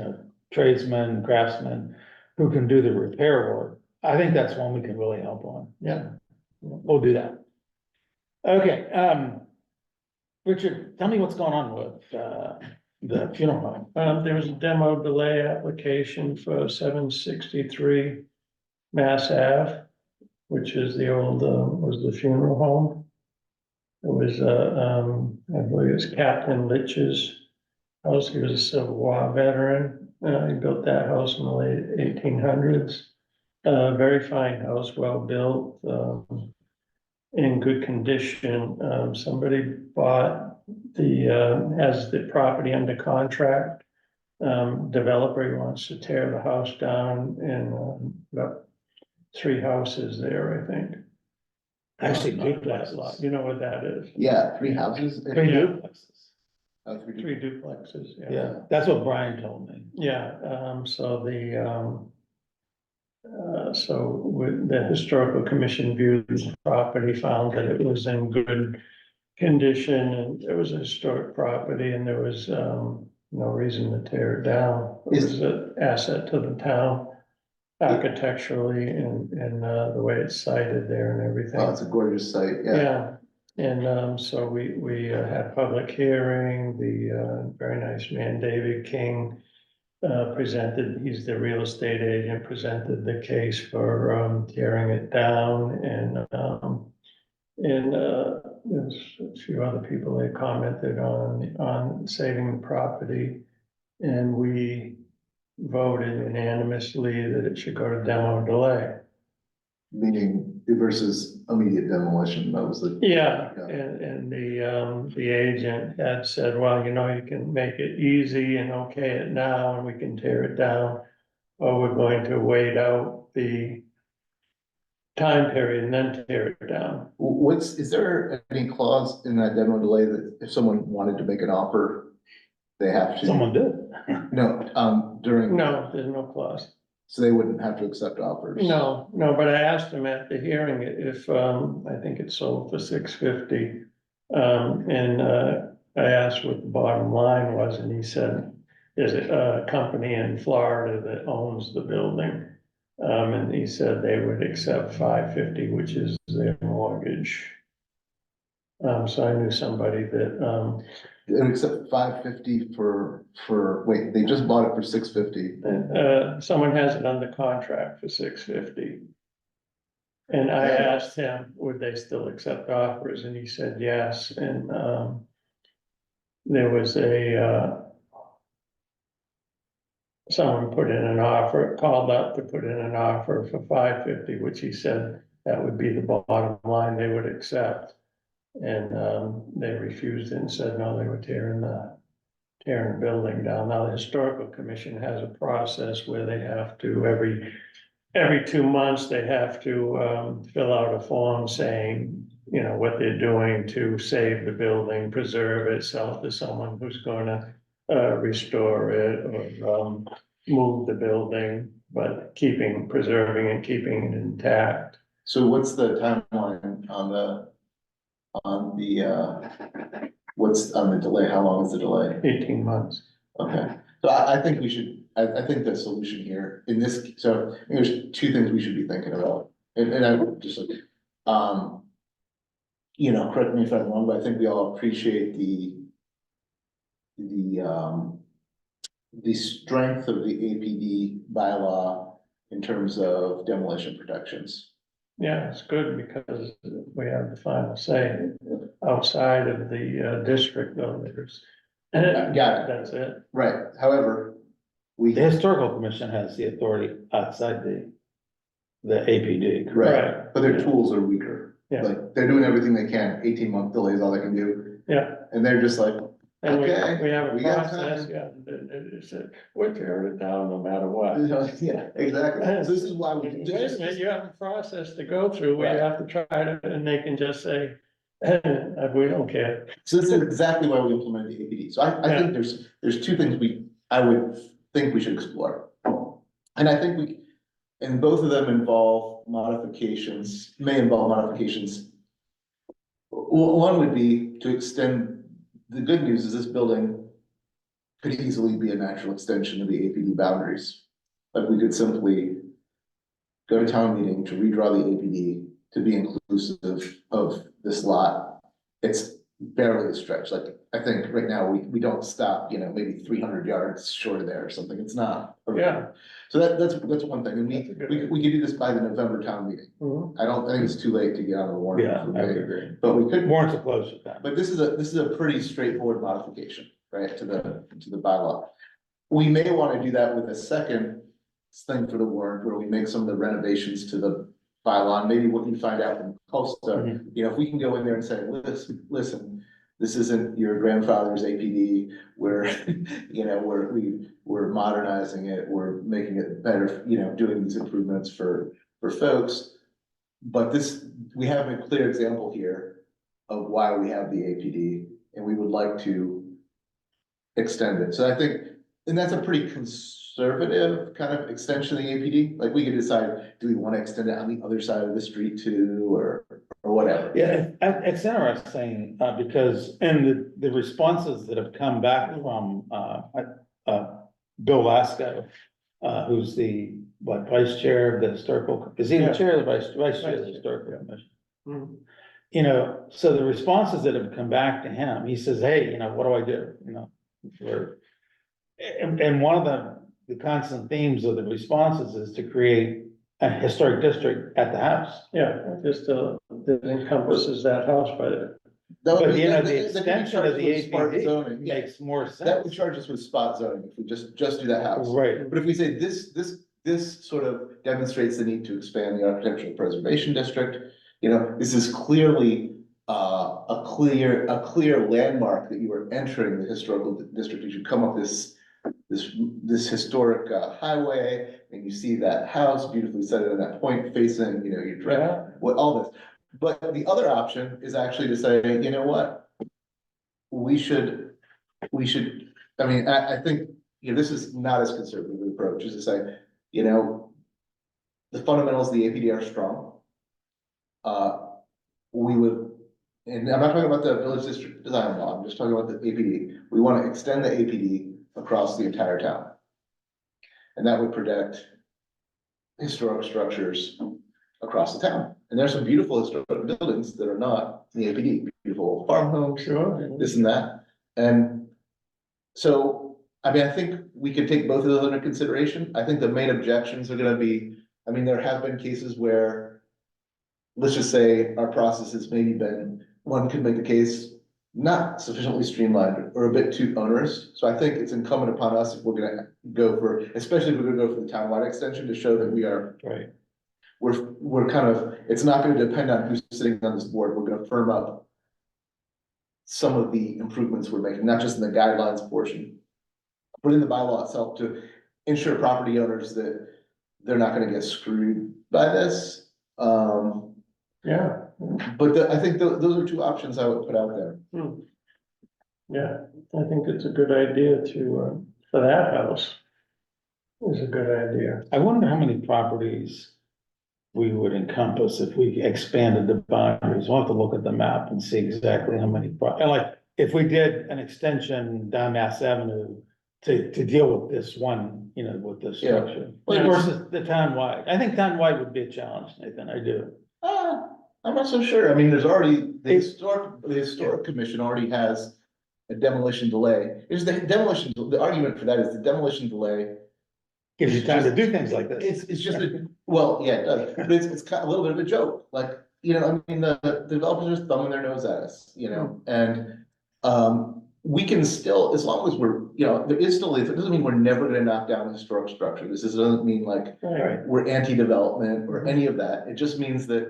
tradesmen, craftsmen, who can do the repair work, I think that's one we can really help on. Yeah. We'll do that. Okay, Richard, tell me what's going on with, the funeral home. There was a demo delay application for 763 Mass Ave, which is the old, was the funeral home. It was, I believe it's Captain Litch's house. He was a Civil War veteran. He built that house in the late 1800s. Very fine house, well built, in good condition. Somebody bought has the property under contract. Developer wants to tear the house down and about 3 houses there, I think. Actually, On that lot. duplexes. You know what that is? yeah, 3 houses. Three Yeah. duplexes. 3 duplexes, yeah. Yeah, that's what Brian told me. Yeah, so with the historical commission viewed the property, found that it was in good condition, and it was a historic property, and there was, no reason to tear it down. It was an asset to the town architecturally and, the way it's sited there and everything. Oh, it's a gorgeous site, yeah. Yeah, and so we had public hearing, the very nice man, David King, presented, he's the real estate agent, presented the case for tearing it down, and there's a few other people that commented on saving the property. And we voted unanimously that it should go to demo delay. Meaning versus immediate demolition, that was the. Yeah, Yeah. and the agent had said, well, you can make it easy and okay it now, and we can tear it down. Or we're going to wait out the time period and then tear it down. Is there any clause in that demo delay that if someone wanted to make an offer, they have to? Someone did. No, during. No, there's no clause. So they wouldn't have to accept offers? No, but I asked him at the hearing if, I think it sold for $650. I asked what the bottom line was, and he said, there's a company in Florida that owns the building. And he said they would accept $550, which is their mortgage. So I knew somebody that, They would accept $550 wait, they just bought it for $650. someone has it under contract for $650. And I asked him, would they still accept offers? And he said yes. And there was someone put in an offer, called up to put in an offer for $550, which he said that would be the bottom line they would accept. And they refused it and said, no, they were tearing the building down. Now, the historical commission has a process where they have to, every 2 months, they have to fill out a form saying, what they're doing to save the building, preserve it, sell it to someone who's gonna restore it or move the building, but preserving and keeping it intact. So what's the timeline what's on the delay? How long is the delay? 18 months. Okay, so I think we should, I think the solution here in this, so I think there's 2 things we should be thinking about. And I would just, You know, correct me if I'm wrong, but I think we all appreciate the strength of the APD bylaw in terms of demolition protections. Yeah, it's good because we have the final say outside of the district though, there's. Got it. That's it. Right, however, we. The historical commission has the authority outside the APD. correct? Right, but their tools are weaker. Yeah. Like, they're doing everything they can, 18-month delay is all they can do, Yeah, and they're just like, and Okay, we have a we got process, time. yeah, it's a, we're tearing it down no matter what. yeah, exactly, so this is why we. Wait a minute, you have a process to go through where you have to try to, and they can just say, we don't care. So this is exactly why we implemented the APD, so I think there's two things I would think we should explore. And I think and both of them involve modifications, may involve modifications. One would be to extend, the good news is this building could easily be a natural extension of the APD boundaries. Like, we could simply go to town meeting to redraw the APD to be inclusive of this lot. It's barely a stretch, like, I think right now, we don't stop, maybe 300 yards short of there or something, it's not. Yeah. So that's one thing, and That's a good we could do this by the November town meeting. Mhm. I don't think it's too late to get on the warrant. Yeah, for I would May, agree. but we could, Warrants are closed with that. but this is a pretty straightforward modification, right, to the bylaw. We may wanna do that with a second thing for the warrant, where we make some of the renovations to the bylaw, and maybe what you find out from Costa, Mhm. if we can go in there and say, listen, this isn't your grandfather's APD, we're, we're modernizing it, we're making it better, doing these improvements for folks. But we have a clear example here of why we have the APD, and we would like to extend it. So I think, and that's a pretty conservative kind of extension of the APD. Like, we could decide, do we want to extend it on the other side of the street too, or whatever. Yeah, it's interesting, because in the responses that have come back from, Bill Lasco, who's the, vice chair of the historical, is he the Yeah. chair or the vice chair of the Vice chair, historical yeah. commission? Mhm. So the responses that have come back to him, he says, hey, what do I do? And one of the constant themes of the responses is to create a historic district at the house. Yeah, just, that encompasses that house by the. But the that could be extension of charged the with smart APD zoning, yeah. makes more That would sense. charge us with spot zoning if we just do that house. Right, But if we say this sort of demonstrates the need to expand the architectural preservation district, this is clearly a clear landmark that you are entering the historical district. You should come up this historic highway, and you see that house beautifully set on that point facing, your drive, all this. But the other option is actually to say, you know what? We should, I mean, I think, this is not as conservative an approach, is to say, the fundamentals of the APD are strong. We would, and I'm not talking about the village district design law, I'm just talking about the APD. We want to extend the APD across the entire town. And that would protect historic structures across the town. And there's some beautiful historic buildings that are not in the APD, beautiful farmhomes, Sure. this and that. And so, I mean, I think we could take both of those into consideration. I think the main objections are gonna be, I mean, there have been cases where, let's just say, our process has maybe been, one could make the case, not sufficiently streamlined or a bit too onerous. So I think it's incumbent upon us, if we're gonna go for, especially if we're gonna go for the townwide extension, to show that we are, right. we're kind of, it's not gonna depend on who's sitting on this board, we're gonna firm up some of the improvements we're making, not just in the guidelines portion, but in the bylaw itself, to ensure property owners that they're not gonna get screwed by this. Yeah, But I think those are two options I would put out there. yeah, I think it's a good idea to, for that house. Is a good idea. I wonder how many properties we would encompass if we expanded the boundaries. We'll have to look at the map and see exactly how many, and like, if we did an extension down Mass Avenue to deal with this one, with this Yeah. structure Well, versus the townwide. I think townwide would be a challenge, Nathan, I do. I'm not so sure. I mean, there's already, the historic commission already has a demolition delay. Is the demolition, the argument for that is the demolition delay. Gives you time to do things like this. It's just a, well, yeah, it does, but it's kind of a little bit of a joke, like, you know, I mean, the developers are thumbing their nose at us, you know, and. We can still, as long as we're, you know, there is still, it doesn't mean we're never gonna knock down a historic structure. Doesn't mean like Right, we're anti-development or any of that. It just means that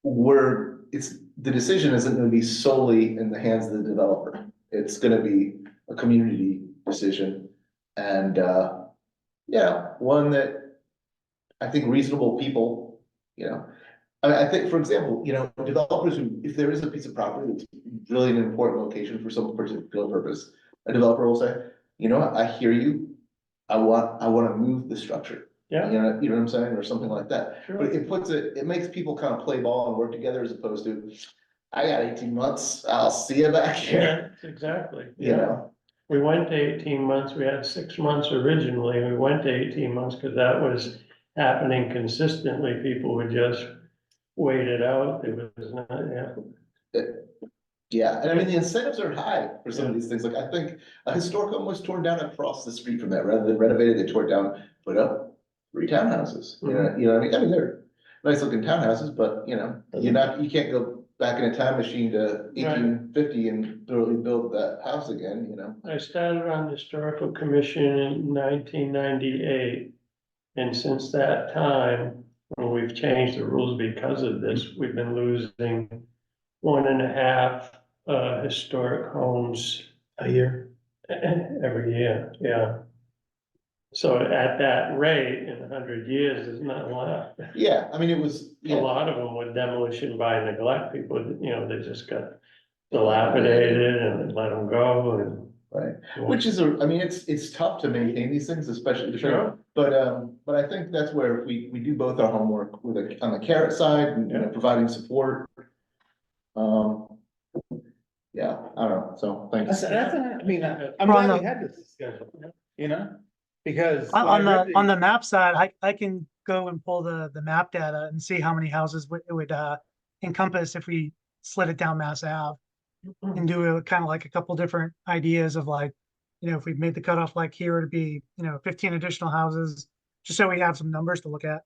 the decision isn't gonna be solely in the hands of the developer. It's gonna be a community decision. And, yeah, one that I think reasonable people, you know, I think, for example, you know, developers who, if there is a piece of property that's really an important location for some particular purpose, a developer will say, you know what, I hear you. I wanna move the structure. yeah, You know what I'm saying, or something like that. sure. But it makes people kind of play ball and work together as opposed to, I got 18 months, I'll see you back here, Yeah, exactly, you yeah. know? We went to 18 months, we had 6 months originally, we went to 18 months because that was happening consistently, people would just wait it out, it was not, yeah. Yeah, and I mean, the incentives are high for some of these things, like I think a historic home was torn down across the street from that, rather than renovated, they tore it down, put up 3 townhouses. You know what I mean, they're nice looking townhouses, but you know, you can't go back in a time machine to 1850 and totally build that house again, you know? I started on the historical commission in 1998. And since that time, when we've changed the rules because of this, we've been losing 1.5 historic homes A year. every year, yeah. So at that rate, in 100 years, there's not a lot. Yeah, I mean, it was, A yeah, lot of them were demolition by neglect, people, you know, they just got dilapidated and let them go and. right, which is I mean, it's tough to maintain these things, especially to try. Sure. But I think that's where we do both our homework with on the carrot side and, you know, providing support. Yeah, I don't know, so thanks. I mean, I'm On glad the- we had this discussion, you know, because. On I read on the map side, I can go and pull the map data and see how many houses it would encompass if we slid it down Mass Ave. And do a kind of like a couple different ideas of like, you know, if we made the cutoff like here to be, you know, 15 additional houses, just so we have some numbers to look at.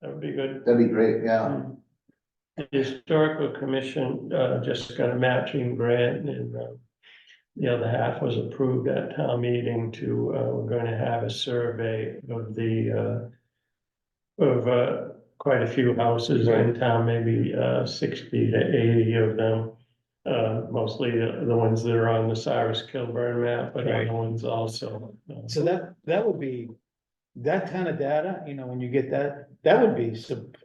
That would be good. That'd be great, yeah. The historical commission, just got a matching grant and, the other half was approved at town meeting to, we're gonna have a survey of quite a few houses in town, maybe, 60 to 80 of them. Mostly the ones that are on the Cyrus Kilburn map, but Right. other ones also. So that would be, that kind of data, you know, when you get that would be,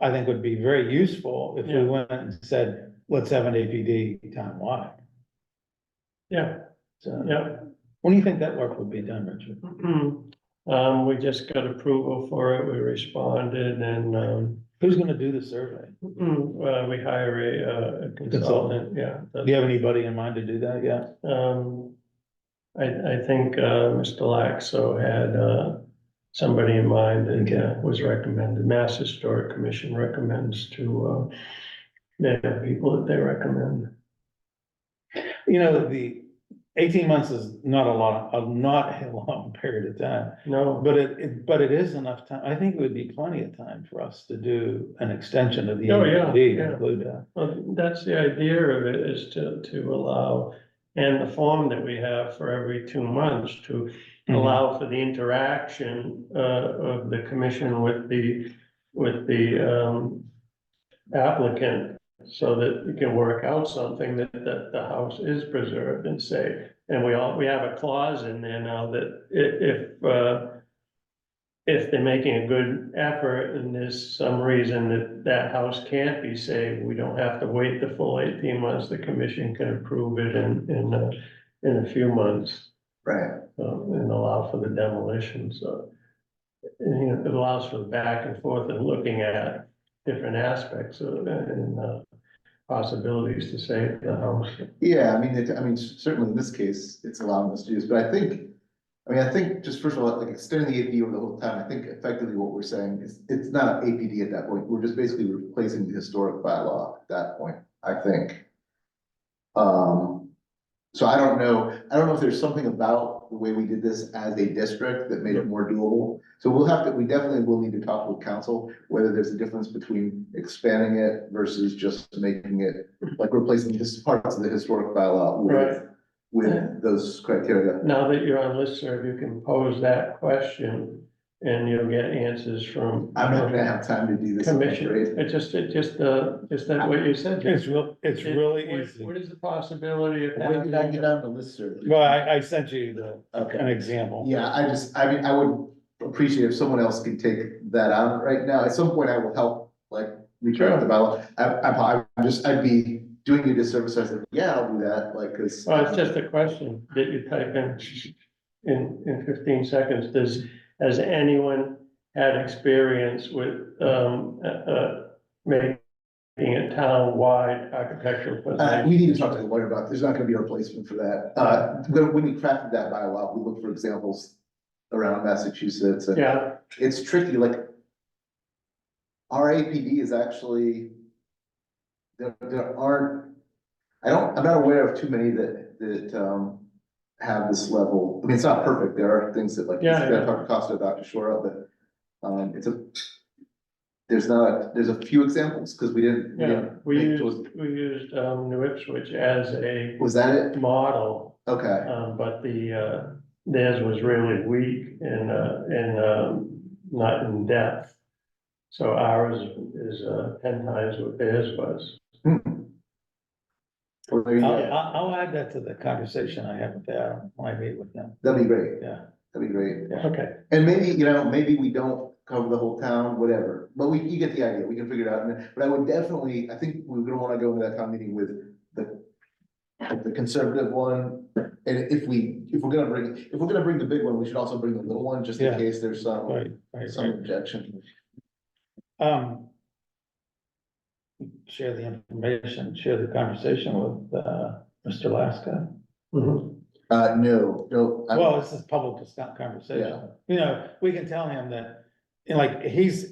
I think would be very useful if we Yeah. went and said, let's have an APD townwide. Yeah, So, yeah. when do you think that work would be done, Richard? We just got approval for it, we responded and, Who's gonna do the survey? we hire a consultant, yeah. Do you have anybody in mind to do that yet? I think, Mr. Laxo had, somebody in mind that, was recommended, Mass Historic Commission recommends to, they have people that they recommend. You know, the 18 months is not a long period of time, No, but it is enough time. I think it would be plenty of time for us to do an extension of the Oh, yeah, APD, yeah. include that. well, that's the idea of it, is to allow, and the form that we have for every 2 months to allow for the interaction, of the commission with the applicant, so that we can work out something that the house is preserved and safe. And we have a clause in there now that if they're making a good effort and there's some reason that house can't be saved, we don't have to wait the full 18 months. The commission can approve it in a few months. Right, And allow for the demolition, so. And, you know, it allows for the back and forth and looking at different aspects of it and, possibilities to save the house. yeah, I mean, certainly in this case, it's allowing us to do this, but I think just first of all, like extending the APD over the whole time, I think effectively what we're saying, it's not APD at that point, we're just basically replacing the historic bylaw at that point, I think. So I don't know if there's something about the way we did this as a district that made it more doable. So we definitely will need to talk with council, whether there's a difference between expanding it versus just making it, like replacing this parts of the historic bylaw Right. with those criteria. Now that you're on listserv, you can pose that question and you'll get answers from. I'm not gonna have time to do this. I'm Commission, afraid. just that what you said. It's really What- easy. What is the possibility of When did I having? get on the listserv? Well, I sent you an Okay, example. yeah, I mean, I would appreciate if someone else could take that on right now. At some point I will help, like, retract the bylaw. I'd be doing you a disservice. I said, yeah, I'll do that, like, cause. Well, it's just a question that you type in 15 seconds. Has anyone had experience with, making it town-wide architectural? We need to talk to the lawyer about, there's not gonna be a replacement for that. When we crafted that bylaw, we looked for examples around Massachusetts, and Yeah, it's tricky, like. Our APD is actually. There aren't, I'm not aware of too many that have this level. I mean, it's not perfect, there are things that, like, you Yeah, said, yeah. Dr. Costa, Dr. Shora, but, there's a few examples, because we didn't. yeah, we make used, those- New Ipswich as a Was that it? model. Okay, But theirs was really weak and not in depth. So ours is 10 times what theirs was. well, there you go. I'll add that to the conversation I have with Adam when I meet with them. That'd be great, Yeah. that'd be great. Okay, And maybe, maybe we don't cover the whole town, whatever, but you get the idea, we can figure it out. But I would definitely, I think we're gonna wanna go into that town meeting with the conservative one. And if we're gonna bring the big one, we should also bring the little one, just in Yeah. case there's some Right. objection. Share the information, share the conversation with, Mr. Laska. Mhm. No. Well, this is public conversation. We can tell him that, like, he has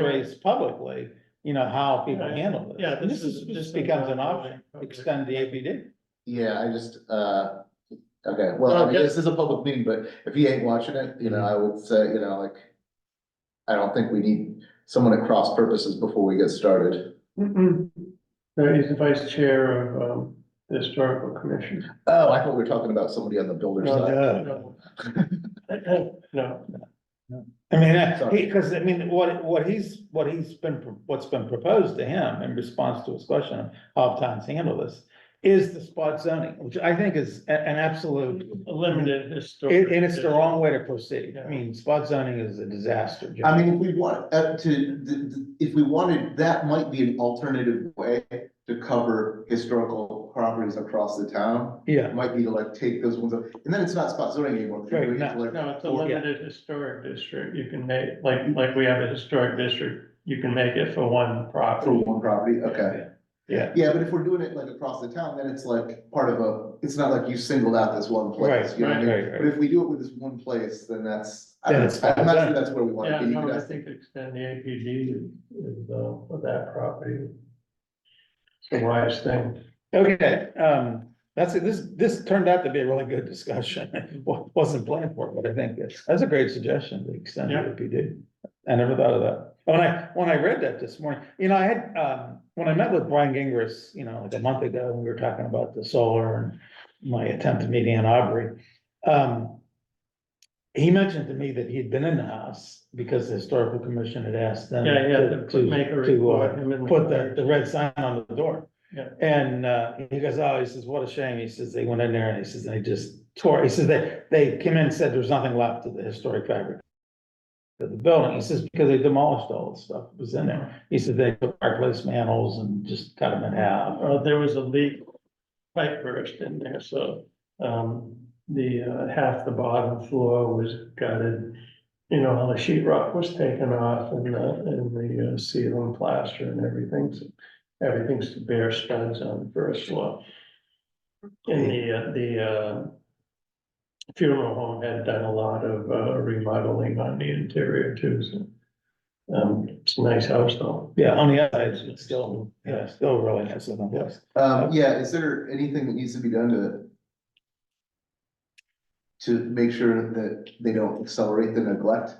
raised publicly, how people handle this. Yeah, And this is- this this is becomes an not- option, okay. extend the APD. Yeah, I just, okay, well, I mean, this is a public meeting, but if he ain't watching it, I would say, like. I don't think we need someone at cross purposes before we get started. Mm-mm. No, he's the vice chair of the historical commission. Oh, I thought we were talking about somebody on the builder No, side. no. No, I mean, Sorry. because I mean, what's been proposed to him in response to his question of how towns handle this is the spot zoning, which I think is an absolute, a limited historic. and it's the wrong way to proceed. I mean, spot zoning is a disaster. I mean, if we want, if we wanted, that might be an alternative way to cover historical properties across the town. Yeah, It might be to like take those ones up, and then it's not spot zoning anymore. 'cause you're Right, doing it no. for, like, No, it's a four- limited historic district. You can make, like we have a historic district, you can make it for one For property. one property, okay. yeah, Yeah, but if we're doing it like across the town, then it's like part of it's not like you singled out this one place, Right, you know what I mean? right, right. But if we do it with this one place, then that's, Then it's I'm not fine. sure that's where we want Yeah, to be. You no, could I ask- think extend the APD is for that property. It's the wise thing. okay, that's it, this turned out to be a really good discussion. Wasn't planned for it, but I think that's a great suggestion to extend the Yeah. APD. I never thought of that. When I read that this morning, I had, when I met with Brian Gingras, like a month ago, when we were talking about the solar and my attempt to meet Ann Aubrey. He mentioned to me that he'd been in the house because the historical commission had asked them Yeah, yeah, to make a report. put the red sign on the door. Yeah. And he goes, he says, what a shame. He says, they went in there and he says, they just tore, he says, they came in and said there's nothing left of the historic fabric of the building. He says, because they demolished all the stuff that was in there. He said they took fireplace manholes and just cut them in half. There was a leak, pipe burst in there, so, the, half the bottom floor was gutted. All the sheet rock was taken off and the ceiling plaster and everything, so everything's to bare studs on the first floor. And funeral home had done a lot of remodeling on the interior too, so. It's a nice house though. Yeah, on the outside, it's still, yeah, still really nice looking place. Yeah, is there anything that needs to be done to make sure that they don't accelerate the neglect?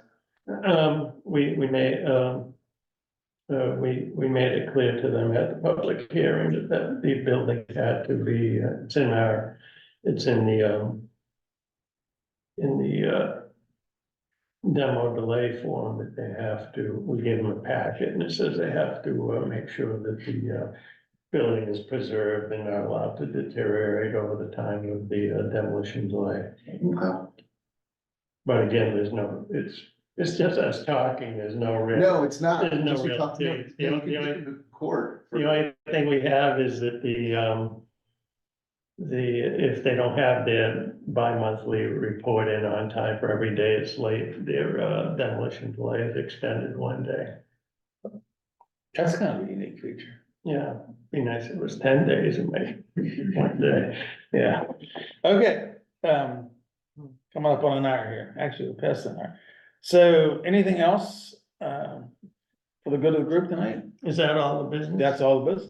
We made it clear to them at the public hearing that the building had to be, it's in the demo delay form that they have to, we gave them a packet and it says they have to, make sure that the, building is preserved and not allowed to deteriorate over the time of the demolition delay. But again, it's just us talking, there's no real. No, it's not. There's no Just we real talked- no, date. you The can only- take them to court. The only thing we have is that if they don't have their bi-monthly report in on time for every day it's late, their demolition delay is extended one day. That's kind of a unique feature. Yeah, be nice if it was 10 days and maybe one day. Yeah, okay, coming up on an hour here, actually, we're past an hour. So anything else, for the good of the group tonight? Is that all the business? That's all the business.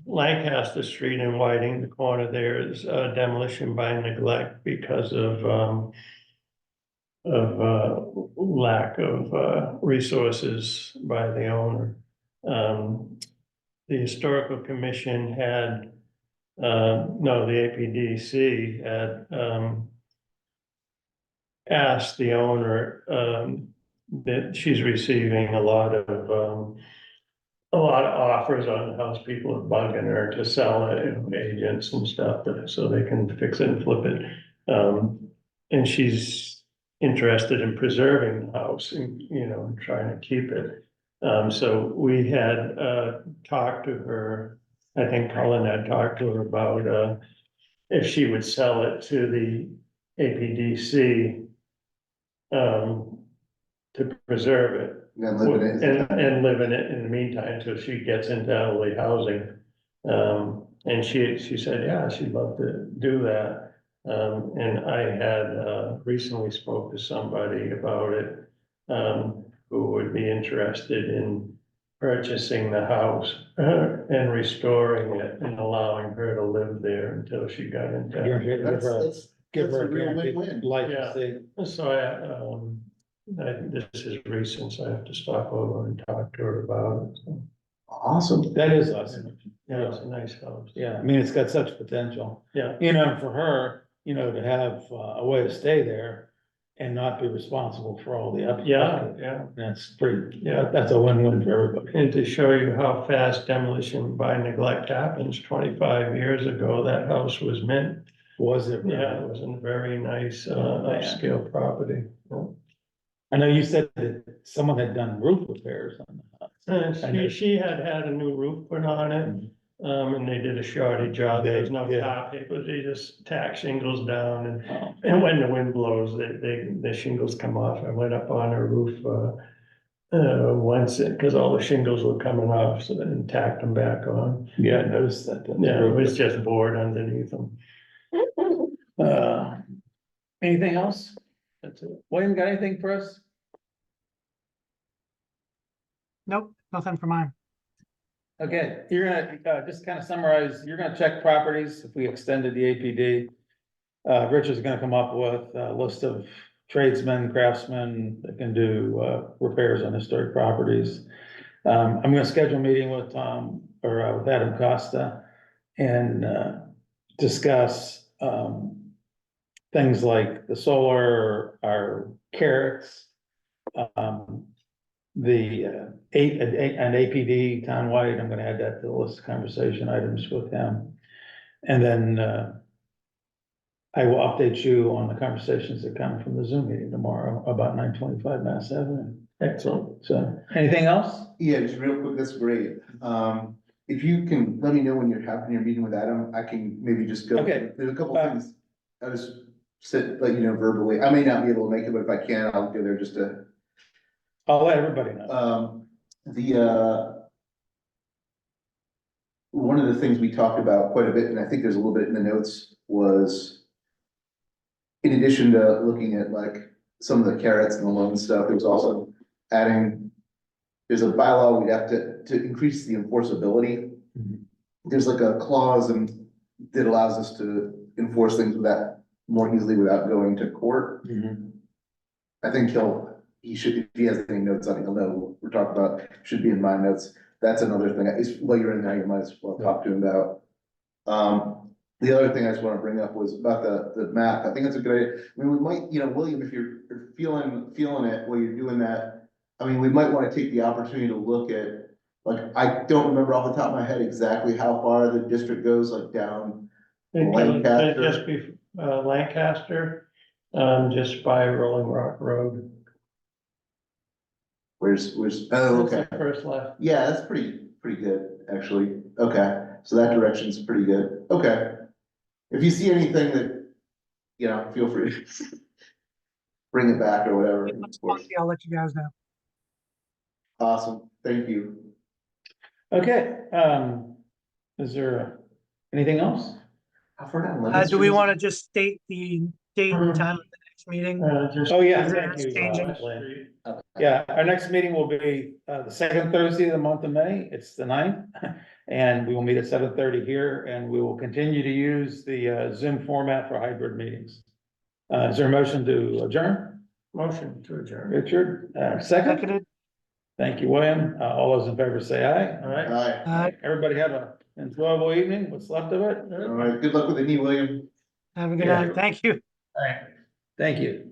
Lancaster Street in Whiting, the corner there is demolition by neglect because of lack of resources by the owner. The historical commission had, no, the APDC had asked the owner that she's receiving a lot of offers on the house. People are bugging her to sell it, agents and stuff, so they can fix it and flip it. And she's interested in preserving the house and, trying to keep it. So we had talked to her, I think Colin had talked to her about if she would sell it to the APDC to preserve it. And live in it. And live in it in the meantime till she gets into elderly housing. And she said, yeah, she'd love to do that. And I had recently spoke to somebody about it, who would be interested in purchasing the house and restoring it and allowing her to live there until she got into. Give her That's a a real guaranteed win-win. life Yeah. estate. So this is recent, so I have to stop over and talk to her about it. So, Awesome. That is awesome. yeah, it's a nice house. Yeah, I mean, it's got such potential. Yeah. For her, to have a way to stay there and not be responsible for all the up. Yeah. That's pretty, Yeah. that's a win-win for everybody. And to show you how fast demolition by neglect happens, 25 years ago, that house was mint. Was it? Yeah, it was a very nice, Oh, man. upscale property. I know you said that someone had done roof repairs on the house. And she had a new roof put on it, and they did a shoddy job. There's no Yeah. tar paper, they just tack shingles down Oh, and when the wind blows, the shingles come off. I went up on her roof, once, cause all the shingles were coming off, so then tacked them back on. Yeah, I noticed that. Yeah, it was just board underneath them. Anything else? That's it. William, got anything for us? Nope, nothing for mine. Okay, you're gonna, just kind of summarize, you're gonna check properties if we extended the APD. Richard's gonna come up with a list of tradesmen, craftsmen that can do, repairs on historic properties. I'm gonna schedule a meeting with Tom, or with Adam Costa and, discuss, things like the solar, our carrots, the an APD townwide, I'm gonna add that to the list of conversation items with him. And then I will update you on the conversations that come from the Zoom meeting tomorrow about 925 Mass Avenue. Excellent. So, anything else? Yeah, just real quick, that's great. If you can let me know when you're having your meeting with Adam, I can maybe just go. Okay. There's a couple things. I just let you know verbally. I may not be able to make it, but if I can, I'll go there just to. I'll let everybody know. one of the things we talked about quite a bit, and I think there's a little bit in the notes, was in addition to looking at like some of the carrots and the loan stuff, there was also adding, there's a bylaw, we'd have to increase the enforceability. Mhm. There's like a clause and that allows us to enforce things without, more easily without going to court. Mhm. I think he should, if he has any notes on it, he'll know what we're talking about, should be in my notes. That's another thing, is while you're in there, you might as well talk to him about. The other thing I just wanna bring up was about the map, I think it's a good idea, I mean, we might, William, if you're feeling it while you're doing that, I mean, we might wanna take the opportunity to look at, like, I don't remember off the top of my head exactly how far the district goes, like down. It goes Lancaster. just be, Lancaster, just by Rolling Rock Road. Where's, oh, It's okay, the first left. yeah, that's pretty good, actually, okay, so that direction's pretty good, okay. If you see anything that, feel free to bring it back or whatever, of course. I'll let you guys know. Awesome, thank you. Okay, is there anything else? How far down Lemon Do we Street is it? want to just state the date and time of the next meeting? Just. Oh, yeah, Thank thank you. Changing. Lynn. Okay. Yeah, our next meeting will be, the second Thursday of the month of May, it's the 9th. And we will meet at 7:30 here, and we will continue to use the, Zoom format for hybrid meetings. Is there a motion to adjourn? Motion to adjourn. Richard, second? Seconded. Thank you, William. All those in favor say aye. All right. Alright, Everybody have an enjoyable evening, what's left of it. alright, good luck with the knee, William. Have a good Yeah. night. Thank you. Thank you.